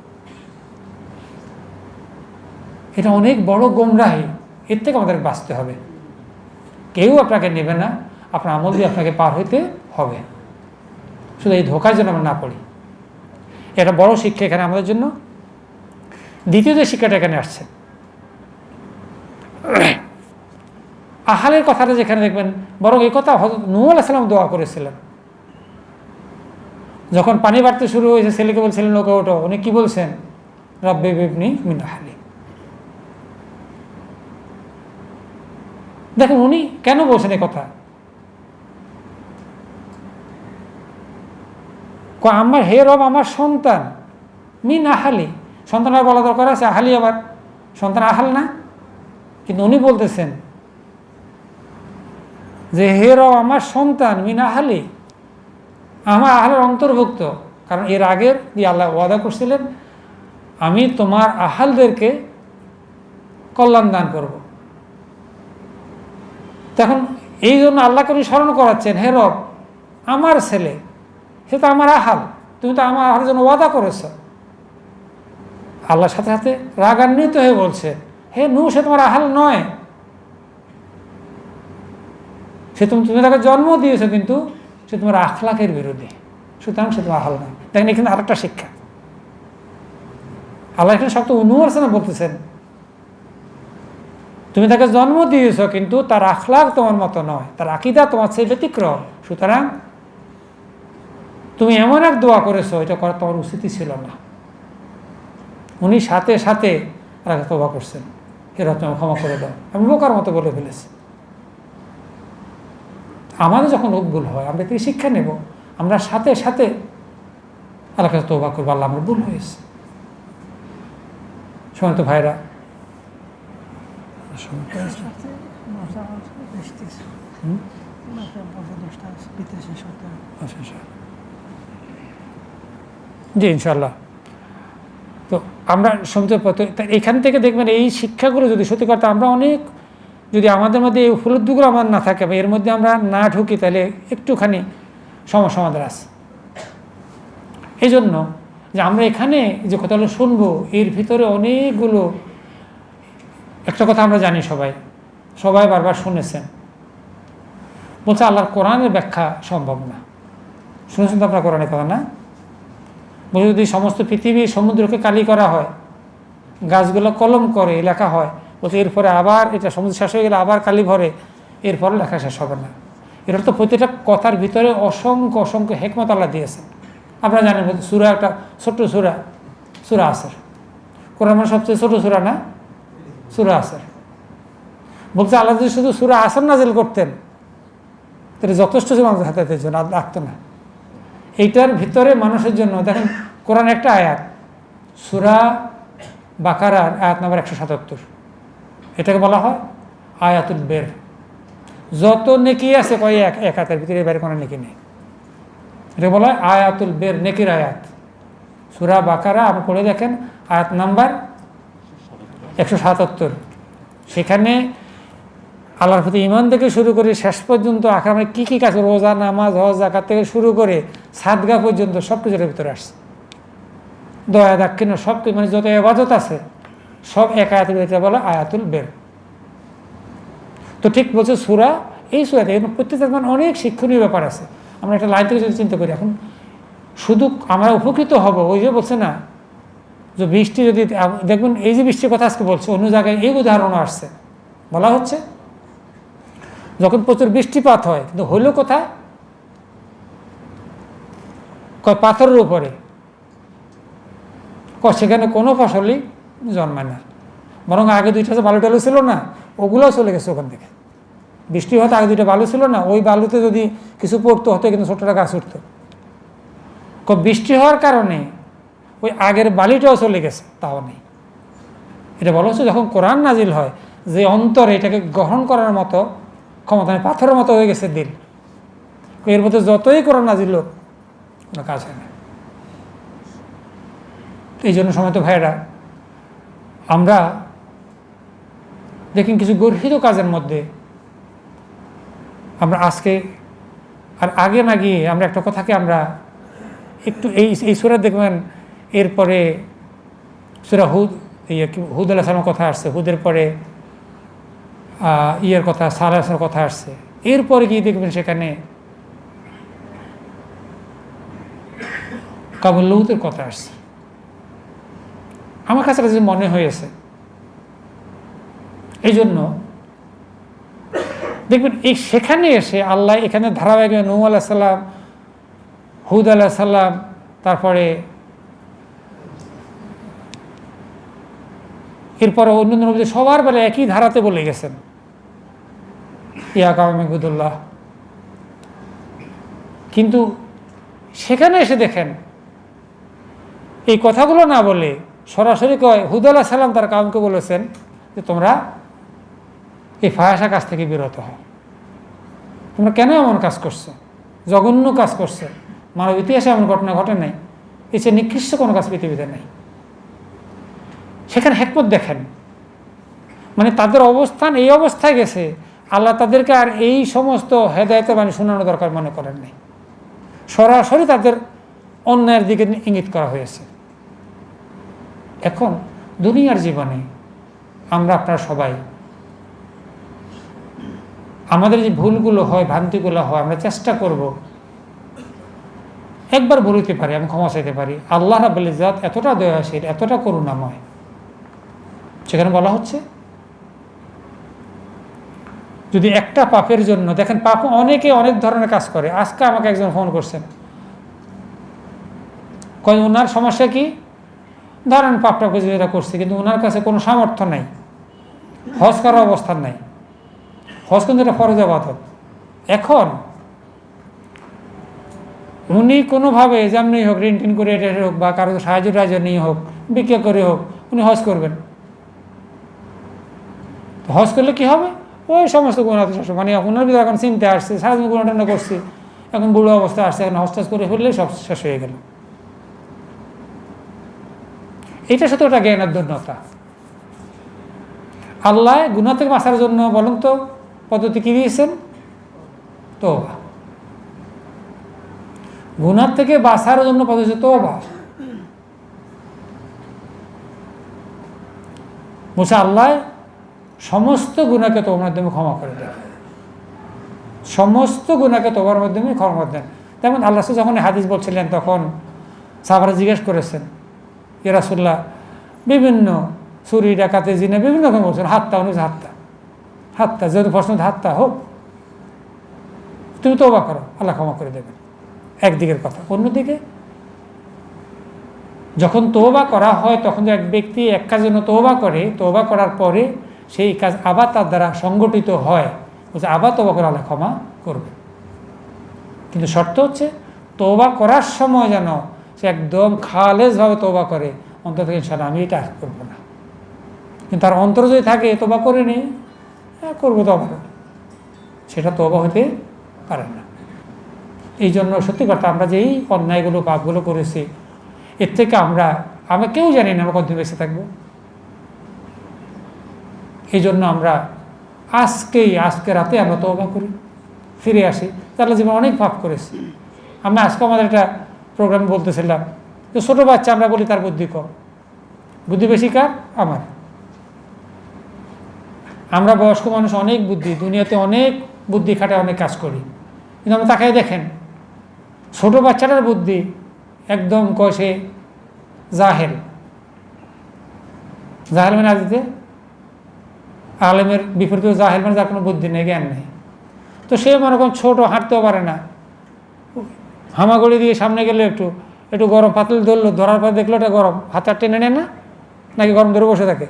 এটা অনেক বড় গোমরাহি। এর থেকে আমাদের বাঁচতে হবে। কেউ আপনাকে নেবে না, আপনার আমল দিয়ে আপনাকে পার হইতে হবে। শুধু এই ধোকায় যেন আমরা না পড়ি, এটা বড় শিক্ষা এখানে আমাদের জন্য। দ্বিতীয় যে শিক্ষাটা এখানে আসছে, আহালের কথাটা যেখানে দেখবেন, বরং এই কথা হযরত নূহ আলাইহিস সালাম দোয়া করেছিলেন। যখন পানি বাড়তে শুরু হয়েছে, ছেলেকে বলছিলেন নৌকা ওঠো, উনি কি বলছেন? রাব্বি বিবনি মিন আহলি। দেখুন উনি কেন বলছেন এই কথা? আমার হে রব, আমার সন্তান মিন আহালি, সন্তান আর বলা দরকার আছে? আহালি আবার সন্তান আহাল না? কিন্তু উনি বলতেছেন যে হে রব, আমার সন্তান মিন আহালি, আমার আহালের অন্তর্ভুক্ত। কারণ এর আগের দিয়ে আল্লাহ ওয়াদা করছিলেন, আমি তোমার আহালদেরকে কল্যাণ দান করব। তখন এই জন্য আল্লাহকে উনি স্মরণ করাচ্ছেন, হে রব, আমার ছেলে সে তো আমার আহাল, তুমি তো আমার আহালের জন্য ওয়াদা করেছ। আল্লাহর সাথে সাথে রাগান্বিত হয়ে বলছে, হে নূহ, সে তোমার আহাল নয়, সে তুমি তাকে জন্ম দিয়েছো, কিন্তু সে তোমার আখলাকের বিরোধী, সুতরাং সে তোমার আহাল নয়। দেখেন এখানে আরেকটা শিক্ষা আল্লাহ এখানে শক্ত নূহ আলাইহিস সালাম বলতেছেন তুমি তাকে জন্ম দিয়েছ, কিন্তু তার আখলাক তোমার মতো নয়, তার আকীদা তোমার চেয়ে ব্যতিক্রম। সুতরাং তুমি এমন এক দোয়া করেছো, এটা করা তোমার উচিতই ছিল না। উনি সাথে সাথে আল্লাহকে তওবা করছেন, এর তুমি ক্ষমা করে দাও। আমি বোকার মতো বলে ফেলেছি। আমাদের যখন ভুল হয়, আমরা থেকে শিক্ষা নেব, আমরা সাথে সাথে আল্লাহকে তওবা করবো, আল্লাহ আমার ভুল হয়েছে। সময় তো ভাইরা জি ইনশাল্লাহ। তো আমরা সমুদ্র এখান থেকে দেখবেন এই শিক্ষাগুলো যদি সত্যি কথা আমরা অনেক, যদি আমাদের মধ্যে এই উপলব্ধিগুলো আমার না থাকে বা এর মধ্যে আমরা না ঢুকি, তাহলে একটুখানি সমস্যা আমাদের আছে। এই জন্য যে আমরা এখানে যে কথাগুলো শুনবো, এর ভিতরে অনেকগুলো, একটা কথা আমরা জানি, সবাই বারবার শুনেছেন, বলছে আল্লাহর কোরআনের ব্যাখ্যা সম্ভব না। শুনেছেন তো আপনার কোরআনের কথা না? বলছে যদি সমস্ত পৃথিবী সমুদ্রকে কালি করা হয়, গাছগুলো কলম করে লেখা হয়, বলছে এরপরে আবার এটা সমুদ্র শেষ হয়ে গেলে আবার কালি ভরে, এরপরে লেখা শেষ হবে না। এর তো প্রতিটা কথার ভিতরে অসংখ্য অসংখ্য হেকমত আল্লাহ দিয়েছেন। আপনারা জানেন সূরা, একটা ছোট্ট সূরা আসর, কোরআন মানে সবচেয়ে ছোট সূরা না? সূরা আসর। বলছে আল্লাহ যদি শুধু সূরা আসর নাজিল করতেন, তাহলে যথেষ্ট ছিল আমাদের হাতে জন্য, লাগতো না। এইটার ভিতরে মানুষের জন্য দেখেন, কোরআন একটা আয়াত, সূরা বাকারার আয়াত নম্বর 177, এটাকে বলা হয় আয়াতুল বের। যত নেকি আছে কয় এক হাতের ভিতরে, বাইরে কোনো নেকি নেই। এটা বলা হয় আয়াতুল বের, নেকির আয়াত। সূরা বাকারা আপনি পড়ে দেখেন, আয়াত নাম্বার 177। সেখানে আল্লাহর প্রতি ঈমান থেকে শুরু করে শেষ পর্যন্ত আখেরাতে কী কী কাজ, রোজা, নামাজ, হজ, যাকাত থেকে শুরু করে সাদগা পর্যন্ত সব কিছুর ভিতরে আসছে। দয়া দাক্ষিণ্য সব কিছু, মানে যত ইবাদত আছে সব এক আয়াতের ভিতরে বলা আয়াতুল বের। তো ঠিক বলছে সূরা, এই সূরাতে প্রত্যেকটা মানে অনেক শিক্ষণীয় ব্যাপার আছে। আমরা একটা লাইন থেকে যদি চিন্তা করি, এখন শুধু আমরা উপকৃত হব, ওই যে বলছে না যে বৃষ্টি, যদি দেখবেন এই যে বৃষ্টির কথা আজকে বলছে, অন্য জায়গায় এই উদাহরণও আসছে, বলা হচ্ছে যখন প্রচুর বৃষ্টিপাত হয়, কিন্তু হইল কোথায়? কয় পাথরের উপরে, সেখানে কোনো ফসলই জন্মায় না, বরং আগে দুইটা যে বালু টালু ছিল না, ওগুলোও চলে গেছে ওখান থেকে। বৃষ্টি হয়তো আগে দুইটা বালু ছিল না, ওই বালুতে যদি কিছু পড়তো হতো, কিন্তু ছোটটা গাছ উঠতো। বৃষ্টি হওয়ার কারণে ওই আগের বালিটাও চলে গেছে, তাও নেই। এটা বলা হচ্ছে যখন কোরআন নাজিল হয়, যে অন্তরে এটাকে গ্রহণ করার মতো ক্ষমতা নেই, পাথরের মতো হয়ে গেছে দিল, এর মধ্যে যতই কোরআন নাজিল হোক কোনো কাজ হয় না। এই জন্য সময় তো ভাইয়েরা, আমরা দেখেন কিছু গর্হিত কাজের মধ্যে আমরা আজকে আর আগে না গিয়ে আমরা একটা কথাকে আমরা একটু এই সূরা দেখবেন, এরপরে সূরা হুদ আলাইহিস সালামের কথা আসছে, হুদের পরে ইয়ের কথা, সালেহ আলাইহিস সালামের কথা আসছে, এরপরে গিয়ে দেখবেন সেখানে কাবুল লুতের কথা আসছে। আমার কাছে কাছে মনে হয়েছে, এই জন্য দেখবেন এই সেখানে এসে আল্লাহ এখানে ধারাবাহিক নূহ আলাইহিস সালাম, হুদ আলাইহিস সালাম, তারপরে এরপরে অন্য নবী সবার বেলা একই ধারাতে বলে গেছেন, ইয়া কওমি ইবুদুল্লাহ। কিন্তু সেখানে এসে দেখেন এই কথাগুলো না বলে সরাসরি কয়, হুদ আলাইহিস সালাম তার কাউমকে বলেছেন যে তোমরা এই ফাহিশা কাজ থেকে বিরত হও। তোমরা কেন এমন কাজ করছো? জঘন্য কাজ করছো। মানব ইতিহাসে এমন ঘটনা ঘটে নাই, এর চেয়ে নিকৃষ্ট কোনো কাজ পৃথিবীতে নেই। সেখানে হিকমত দেখেন, মানে তাদের অবস্থান এই অবস্থায় গেছে, আল্লাহ তাদেরকে আর এই সমস্ত হেদায়েতের বাণী শোনানো দরকার মনে করেন নাই, সরাসরি তাদের অন্যায়ের দিকে ইঙ্গিত করা হয়েছে। এখন দুনিয়ার জীবনে আমরা আপনারা সবাই আমাদের যে ভুলগুলো হয়, ভ্রান্তিগুলো হয়, আমরা চেষ্টা করব একবার বলতে পারি, আমি ক্ষমা চাইতে পারি। আল্লাহ রাব্বুল ইজ্জত এতটা দয়াশীল, এতটা করুণাময়। সেখানে বলা হচ্ছে যদি একটা পাপের জন্য, দেখেন পাপ অনেকে অনেক ধরনের কাজ করে। আজকে আমাকে একজন ফোন করছেন, কয় ওনার সমস্যা কি, ধরেন পাপটা যেটা করছে, কিন্তু ওনার কাছে কোনো সামর্থ্য নাই, হজ করার অবস্থান নাই। হজ কিন্তু এটা ফরজ ইবাদত। এখন উনি কোনোভাবে যেমনি হোক, ঋণ টিন করে এটা হোক বা কারো সাহায্য নিয়ে হোক, বিক্রি করে হোক, উনি হজ করবেন। হজ করলে কি হবে, ওই সমস্ত গুণা, মানে ওনার ভিতরে এখন চিনতে আসছে, সারাদিন গুণা টানা করছি, এখন বুড়ো অবস্থা আসছে, এখন হজ টাজ করে ফেললে সব শেষ হয়ে গেল। এইটা সাথে ওটা জ্ঞানার্জনতা। আল্লাহ গুনাহ থেকে বাঁচার জন্য বলেন তো পদ্ধতি কি দিয়েছেন? তওবা। গুনাহ থেকে বাঁচার জন্য পদ্ধতি তওবা। বলছে আল্লাহ সমস্ত গুনাহকে তওবার মাধ্যমে ক্ষমা করে দেন, সমস্ত গুনাহকে তওবার মাধ্যমে ক্ষমা দেন। তেমন আল্লাহ যখন হাদিস বলছিলেন, তখন সাহাবারা জিজ্ঞেস করেছেন, ইয়া রাসূলুল্লাহ, বিভিন্ন চুরি ডাকাতি জিনা বিভিন্ন রকম বলছেন, হাত্তা অনুযায়ী হাত্তা যেহেতু প্রশ্ন হাত্তা হোক, তুমি তওবা করো, আল্লাহ ক্ষমা করে দেবেন। একদিকের কথা। অন্যদিকে যখন তওবা করা হয়, তখন এক ব্যক্তি এক কাজের জন্য তওবা করে, তওবা করার পরে সেই কাজ আবার তার দ্বারা সংগঠিত হয়, বলছে আবার তওবা করে আল্লাহ ক্ষমা করবে। কিন্তু শর্ত হচ্ছে তওবা করার সময় যেন সে একদম খালেজভাবে তওবা করে, অন্তর থেকে ইনশাআল্লাহ আমি এটা করবো না। কিন্তু তার অন্তর যদি থাকে তওবা করে নেই, করবো তো আবার, সেটা তওবা হতে পারে না। এই জন্য সত্যি কথা, আমরা যেই অন্যায়গুলো পাপগুলো করেছি, এর থেকে আমরা কেউ জানি না আমরা কতদিন বেঁচে থাকবো। এই জন্য আমরা আজকে রাতে আমরা তওবা করি, ফিরে আসি। তাহলে জীবন অনেক পাপ করেছি। আমরা আজকে আমাদের একটা প্রোগ্রামে বলতেছিলাম যে ছোটো বাচ্চা আমরা বলি তার বুদ্ধি কম, বুদ্ধি বেশি কার? আমার। আমরা বয়স্ক মানুষ অনেক বুদ্ধি, দুনিয়াতে অনেক বুদ্ধি খাটে, অনেক কাজ করি, কিন্তু আমরা তাকাই দেখেন ছোটো বাচ্চাটার বুদ্ধি একদম কষে জাহেল মানে আদিতে আলেমের বিপরীত জাহেল মানে যার কোনো বুদ্ধি নেই, জ্ঞান নেই। তো সে মনে করেন ছোটো, হাঁটতেও পারে না, হামাগুড়ি দিয়ে সামনে গেলে একটু গরম পাতল ধরলো, ধরার পর দেখলো এটা গরম, হাতটা টেনে নেয় না, নাকি গরম ধরে বসে থাকে,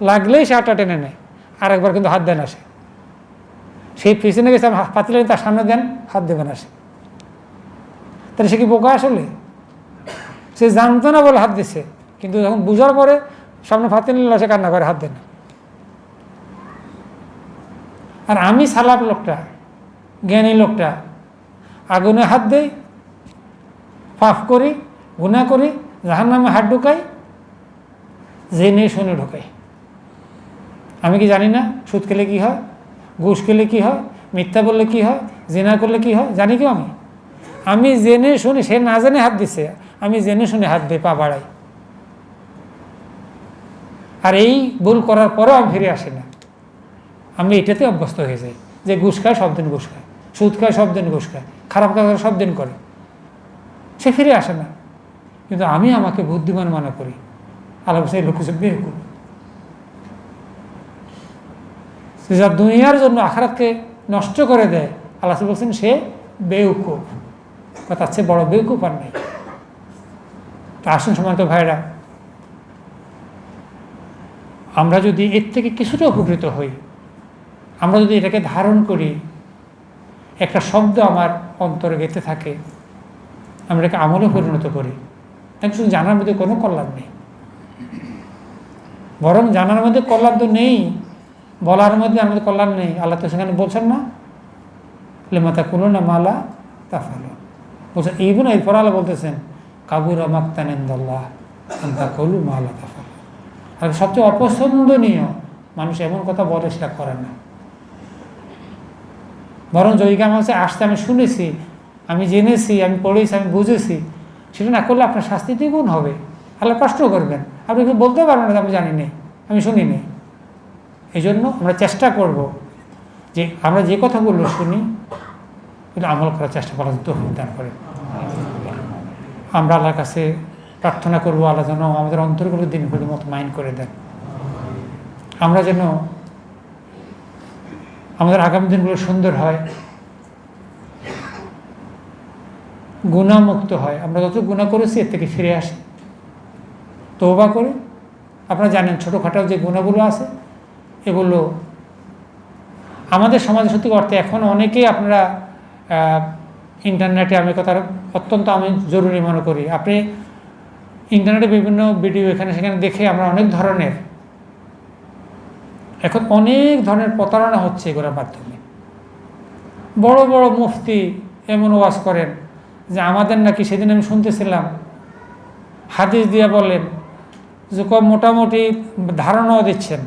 লাগলেই সে হাতটা টেনে নেয়, আরেকবার কিন্তু হাত দেন আসে। সেই পিছনে গেছে পাতিলে তার সামনে দেন, হাত দেবেন আসে। তাহলে সে কি বোকা? আসলে সে জানতো না বলে হাত দিছে, কিন্তু যখন বুঝার পরে সামনে ফাতিল নিল, সে কান্না করে হাত দেন। আর আমি সালাপ লোকটা, জ্ঞানী লোকটা, আগুনে হাত দেই, পাপ করি, গুনাহ করি, জাহান্নামে হাত ঢুকাই, জেনে শুনে ঢুকাই। আমি কি জানি না সুদ খেলে কি হয়, ঘুষ খেলে কি হয়, মিথ্যা বললে কি হয়, জিনা করলে কি হয়, জানি কি? আমি জেনে শুনে, সে না জেনে হাত দিচ্ছে, আমি জেনে শুনে হাত দিই, পা বাড়াই। আর এই ভুল করার পরেও আমি ফিরে আসি না। আমি এটাতে অভ্যস্ত হয়ে যাই যে ঘুষ খায় সব দিন, ঘুষ খায়, সুদ খায় সব দিন, ঘুষ খায়, খারাপ কাজ সব দিন করে, সে ফিরে আসে না। কিন্তু আমি আমাকে বুদ্ধিমান মনে করি। আল্লাহ সেই লোক কিছু বেকুব, যা দুনিয়ার জন্য আখিরাতকে নষ্ট করে দেয়, আল্লাহ বলছেন সে বেউকুফ। তার চেয়ে বড় বেউকুফ আর নেই। তো আসুন সম্মানিত ভাইরা, আমরা যদি এর থেকে কিছুটা উপকৃত হই, আমরা যদি এটাকে ধারণ করি, একটা শব্দ আমার অন্তরে গেঁথে থাকে, আমরা এটাকে আমলে পরিণত করি, তাহলে শুধু জানার মধ্যে কোনো কল্যাণ নেই। বরং জানার মধ্যে কল্যাণ তো নেই, বলার মধ্যে আমাদের কল্যাণ নেই। আল্লাহ তো সেখানে বলছেন না, লেমাতা কুলো না মালা তা ফেলো বলছেন। এইগুলো এরপর আল্লাহ বলতেছেন কাবুরা মাক্তানেন্দাল্লাহ তা কলু মালা তা ফেলো। আর সবচেয়ে অপছন্দনীয়, মানুষ এমন কথা বলে সেটা করে না। বরং জয়িকা আমার কাছে আসতে আমি শুনেছি, আমি জেনেছি, আমি পড়েছি, আমি বুঝেছি, সেটা না করলে আপনার শাস্তি দ্বিগুণ হবে, আল্লাহ কষ্ট করবেন। আপনি কি বলতে পারবেন না আমি জানি নেই, আমি শুনি নেই। এই জন্য আমরা চেষ্টা করব যে আমরা যে কথাগুলো শুনি কিন্তু আমল করার চেষ্টা করার তৌফিক দান করে। আমরা আল্লাহর কাছে প্রার্থনা করব, আল্লাহ যেন আমাদের অন্তরগুলো দিনগুলোর মতো মাইন্ড করে দেন। আমরা যেন আমাদের আগামী দিনগুলো সুন্দর হয়, গুনাহমুক্ত হয়। আমরা যত গুনাহ করেছি এর থেকে ফিরে আসি, তওবা করি। আপনারা জানেন ছোটোখাটো যে গুনাহগুলো আছে এগুলো আমাদের সমাজে সত্যি অর্থে এখন অনেকেই আপনারা ইন্টারনেটে, আমি কথা অত্যন্ত আমি জরুরি মনে করি, আপনি ইন্টারনেটে বিভিন্ন ভিডিও এখানে সেখানে দেখে আমরা অনেক ধরনের এখন অনেক ধরনের প্রতারণা হচ্ছে এগুলোর মাধ্যমে। বড় বড় মুফতি এমন ওয়াজ করেন যে আমাদের নাকি, সেদিন আমি শুনতেছিলাম, হাদিস দিয়ে বলেন যে মোটামুটি ধারণাও দিচ্ছেন।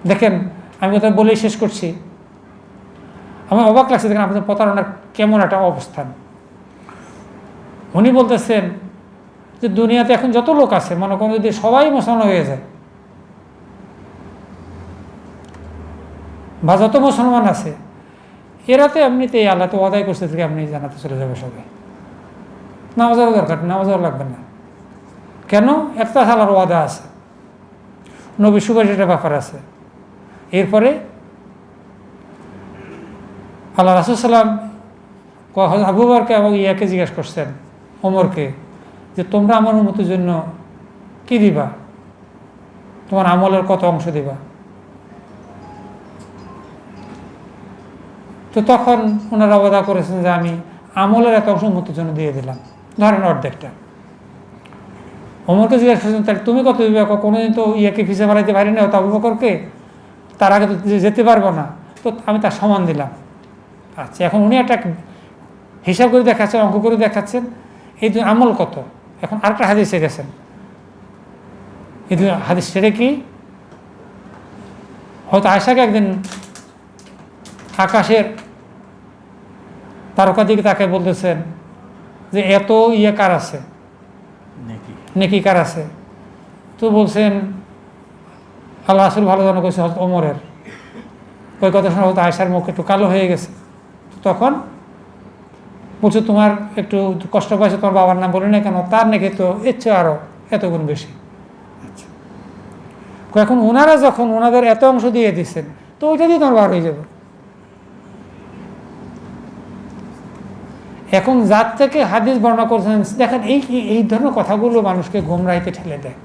দেখেন, আমি কথা বলেই শেষ করছি, আমার অবাক লাগছে দেখেন আপনাদের প্রতারণার কেমন একটা অবস্থান। উনি বলতেছেন যে দুনিয়াতে এখন যত লোক আছে, মনে করেন যদি সবাই মুসলমান হয়ে যায় বা যত মুসলমান আছে, এরা তো এমনিতে আল্লাহ তো ওয়াদাই করছে থেকে আপনি জানাতে চলে যাবে সবাই, নামাজের দরকার, নামাজও লাগবে না। কেন? একটা আল্লাহর ওয়াদা আছে, নবী সুপারিশের ব্যাপার আছে। এরপরে আল্লাহ রাসূল সাল্লাম আবু বকরকে এবং ইয়াকে জিজ্ঞাসা করছেন, ওমরকে, যে তোমরা আমার উম্মতের জন্য কি দিবা, তোমার আমলের কত অংশ দিবা? তো তখন ওনারা ওয়াদা করেছেন যে আমি আমলের এত অংশ উম্মতের জন্য দিয়ে দিলাম, ধরেন অর্ধেকটা। ওমরকে জিজ্ঞাসা করছেন, তাহলে তুমি কত দিবে? কোনোদিন তো ইয়াকে ফিসে বাড়াইতে পারি না, তো আবু বকরকে, তার আগে তো যেতে পারবো না, তো আমি তার সমান দিলাম। আচ্ছা, এখন উনি একটা হিসাব করে দেখাচ্ছেন, অঙ্ক করে দেখাচ্ছেন, এই যে আমল কত। এখন আরেকটা হাদিসে গেছেন, এই হাদিস সেটা কি, হয়তো আয়েশাকে একদিন আকাশের তারকা দিকে তাকে বলতেছেন যে এত কার আছে, নেকি কার আছে? তো বলছেন আল্লাহ রাসূল ভালো জানা করছে হযরত ওমরের। ওই কথা শোনা হয়তো আয়েশার মুখ একটু কালো হয়ে গেছে। তখন বলছো তোমার একটু কষ্ট পাইছে, তোমার বাবার নাম বলি না কেন, তার নাকি তো এর চেয়ে আরও এত গুণ বেশি। আচ্ছা, এখন ওনারা যখন ওনাদের এত অংশ দিয়ে দিচ্ছেন, তো ওইটা দিয়ে তোমার বার হয়ে যাবে। এখন যার থেকে হাদিস বর্ণনা করছেন, দেখেন এই ধরনের কথাগুলো মানুষকে গোমরাহিতে ঠেলে দেয়।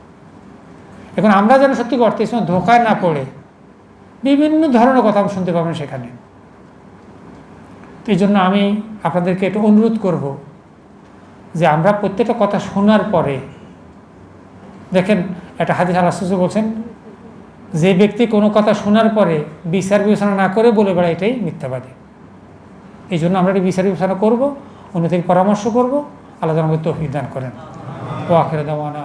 এখন আমরা যেন সত্যি করতে ধোকায় না পড়ে বিভিন্ন ধরনের কথা শুনতে পাবেন সেখানে। এই জন্য আমি আপনাদেরকে একটু অনুরোধ করব যে আমরা প্রত্যেকটা কথা শোনার পরে, দেখেন একটা হাদিস আল্লাহ রাসূল বলছেন, যে ব্যক্তি কোনো কথা শোনার পরে বিচার বিবেচনা না করে বলে বেড়ায় এটাই মিথ্যাবাদী। এই জন্য আমরা বিচার বিবেচনা করবো, অন্য থেকে পরামর্শ করবো। আল্লাহ যেন আমাদের তৌফিক দান করেন। ওয়া আখিরু দাওয়ানা।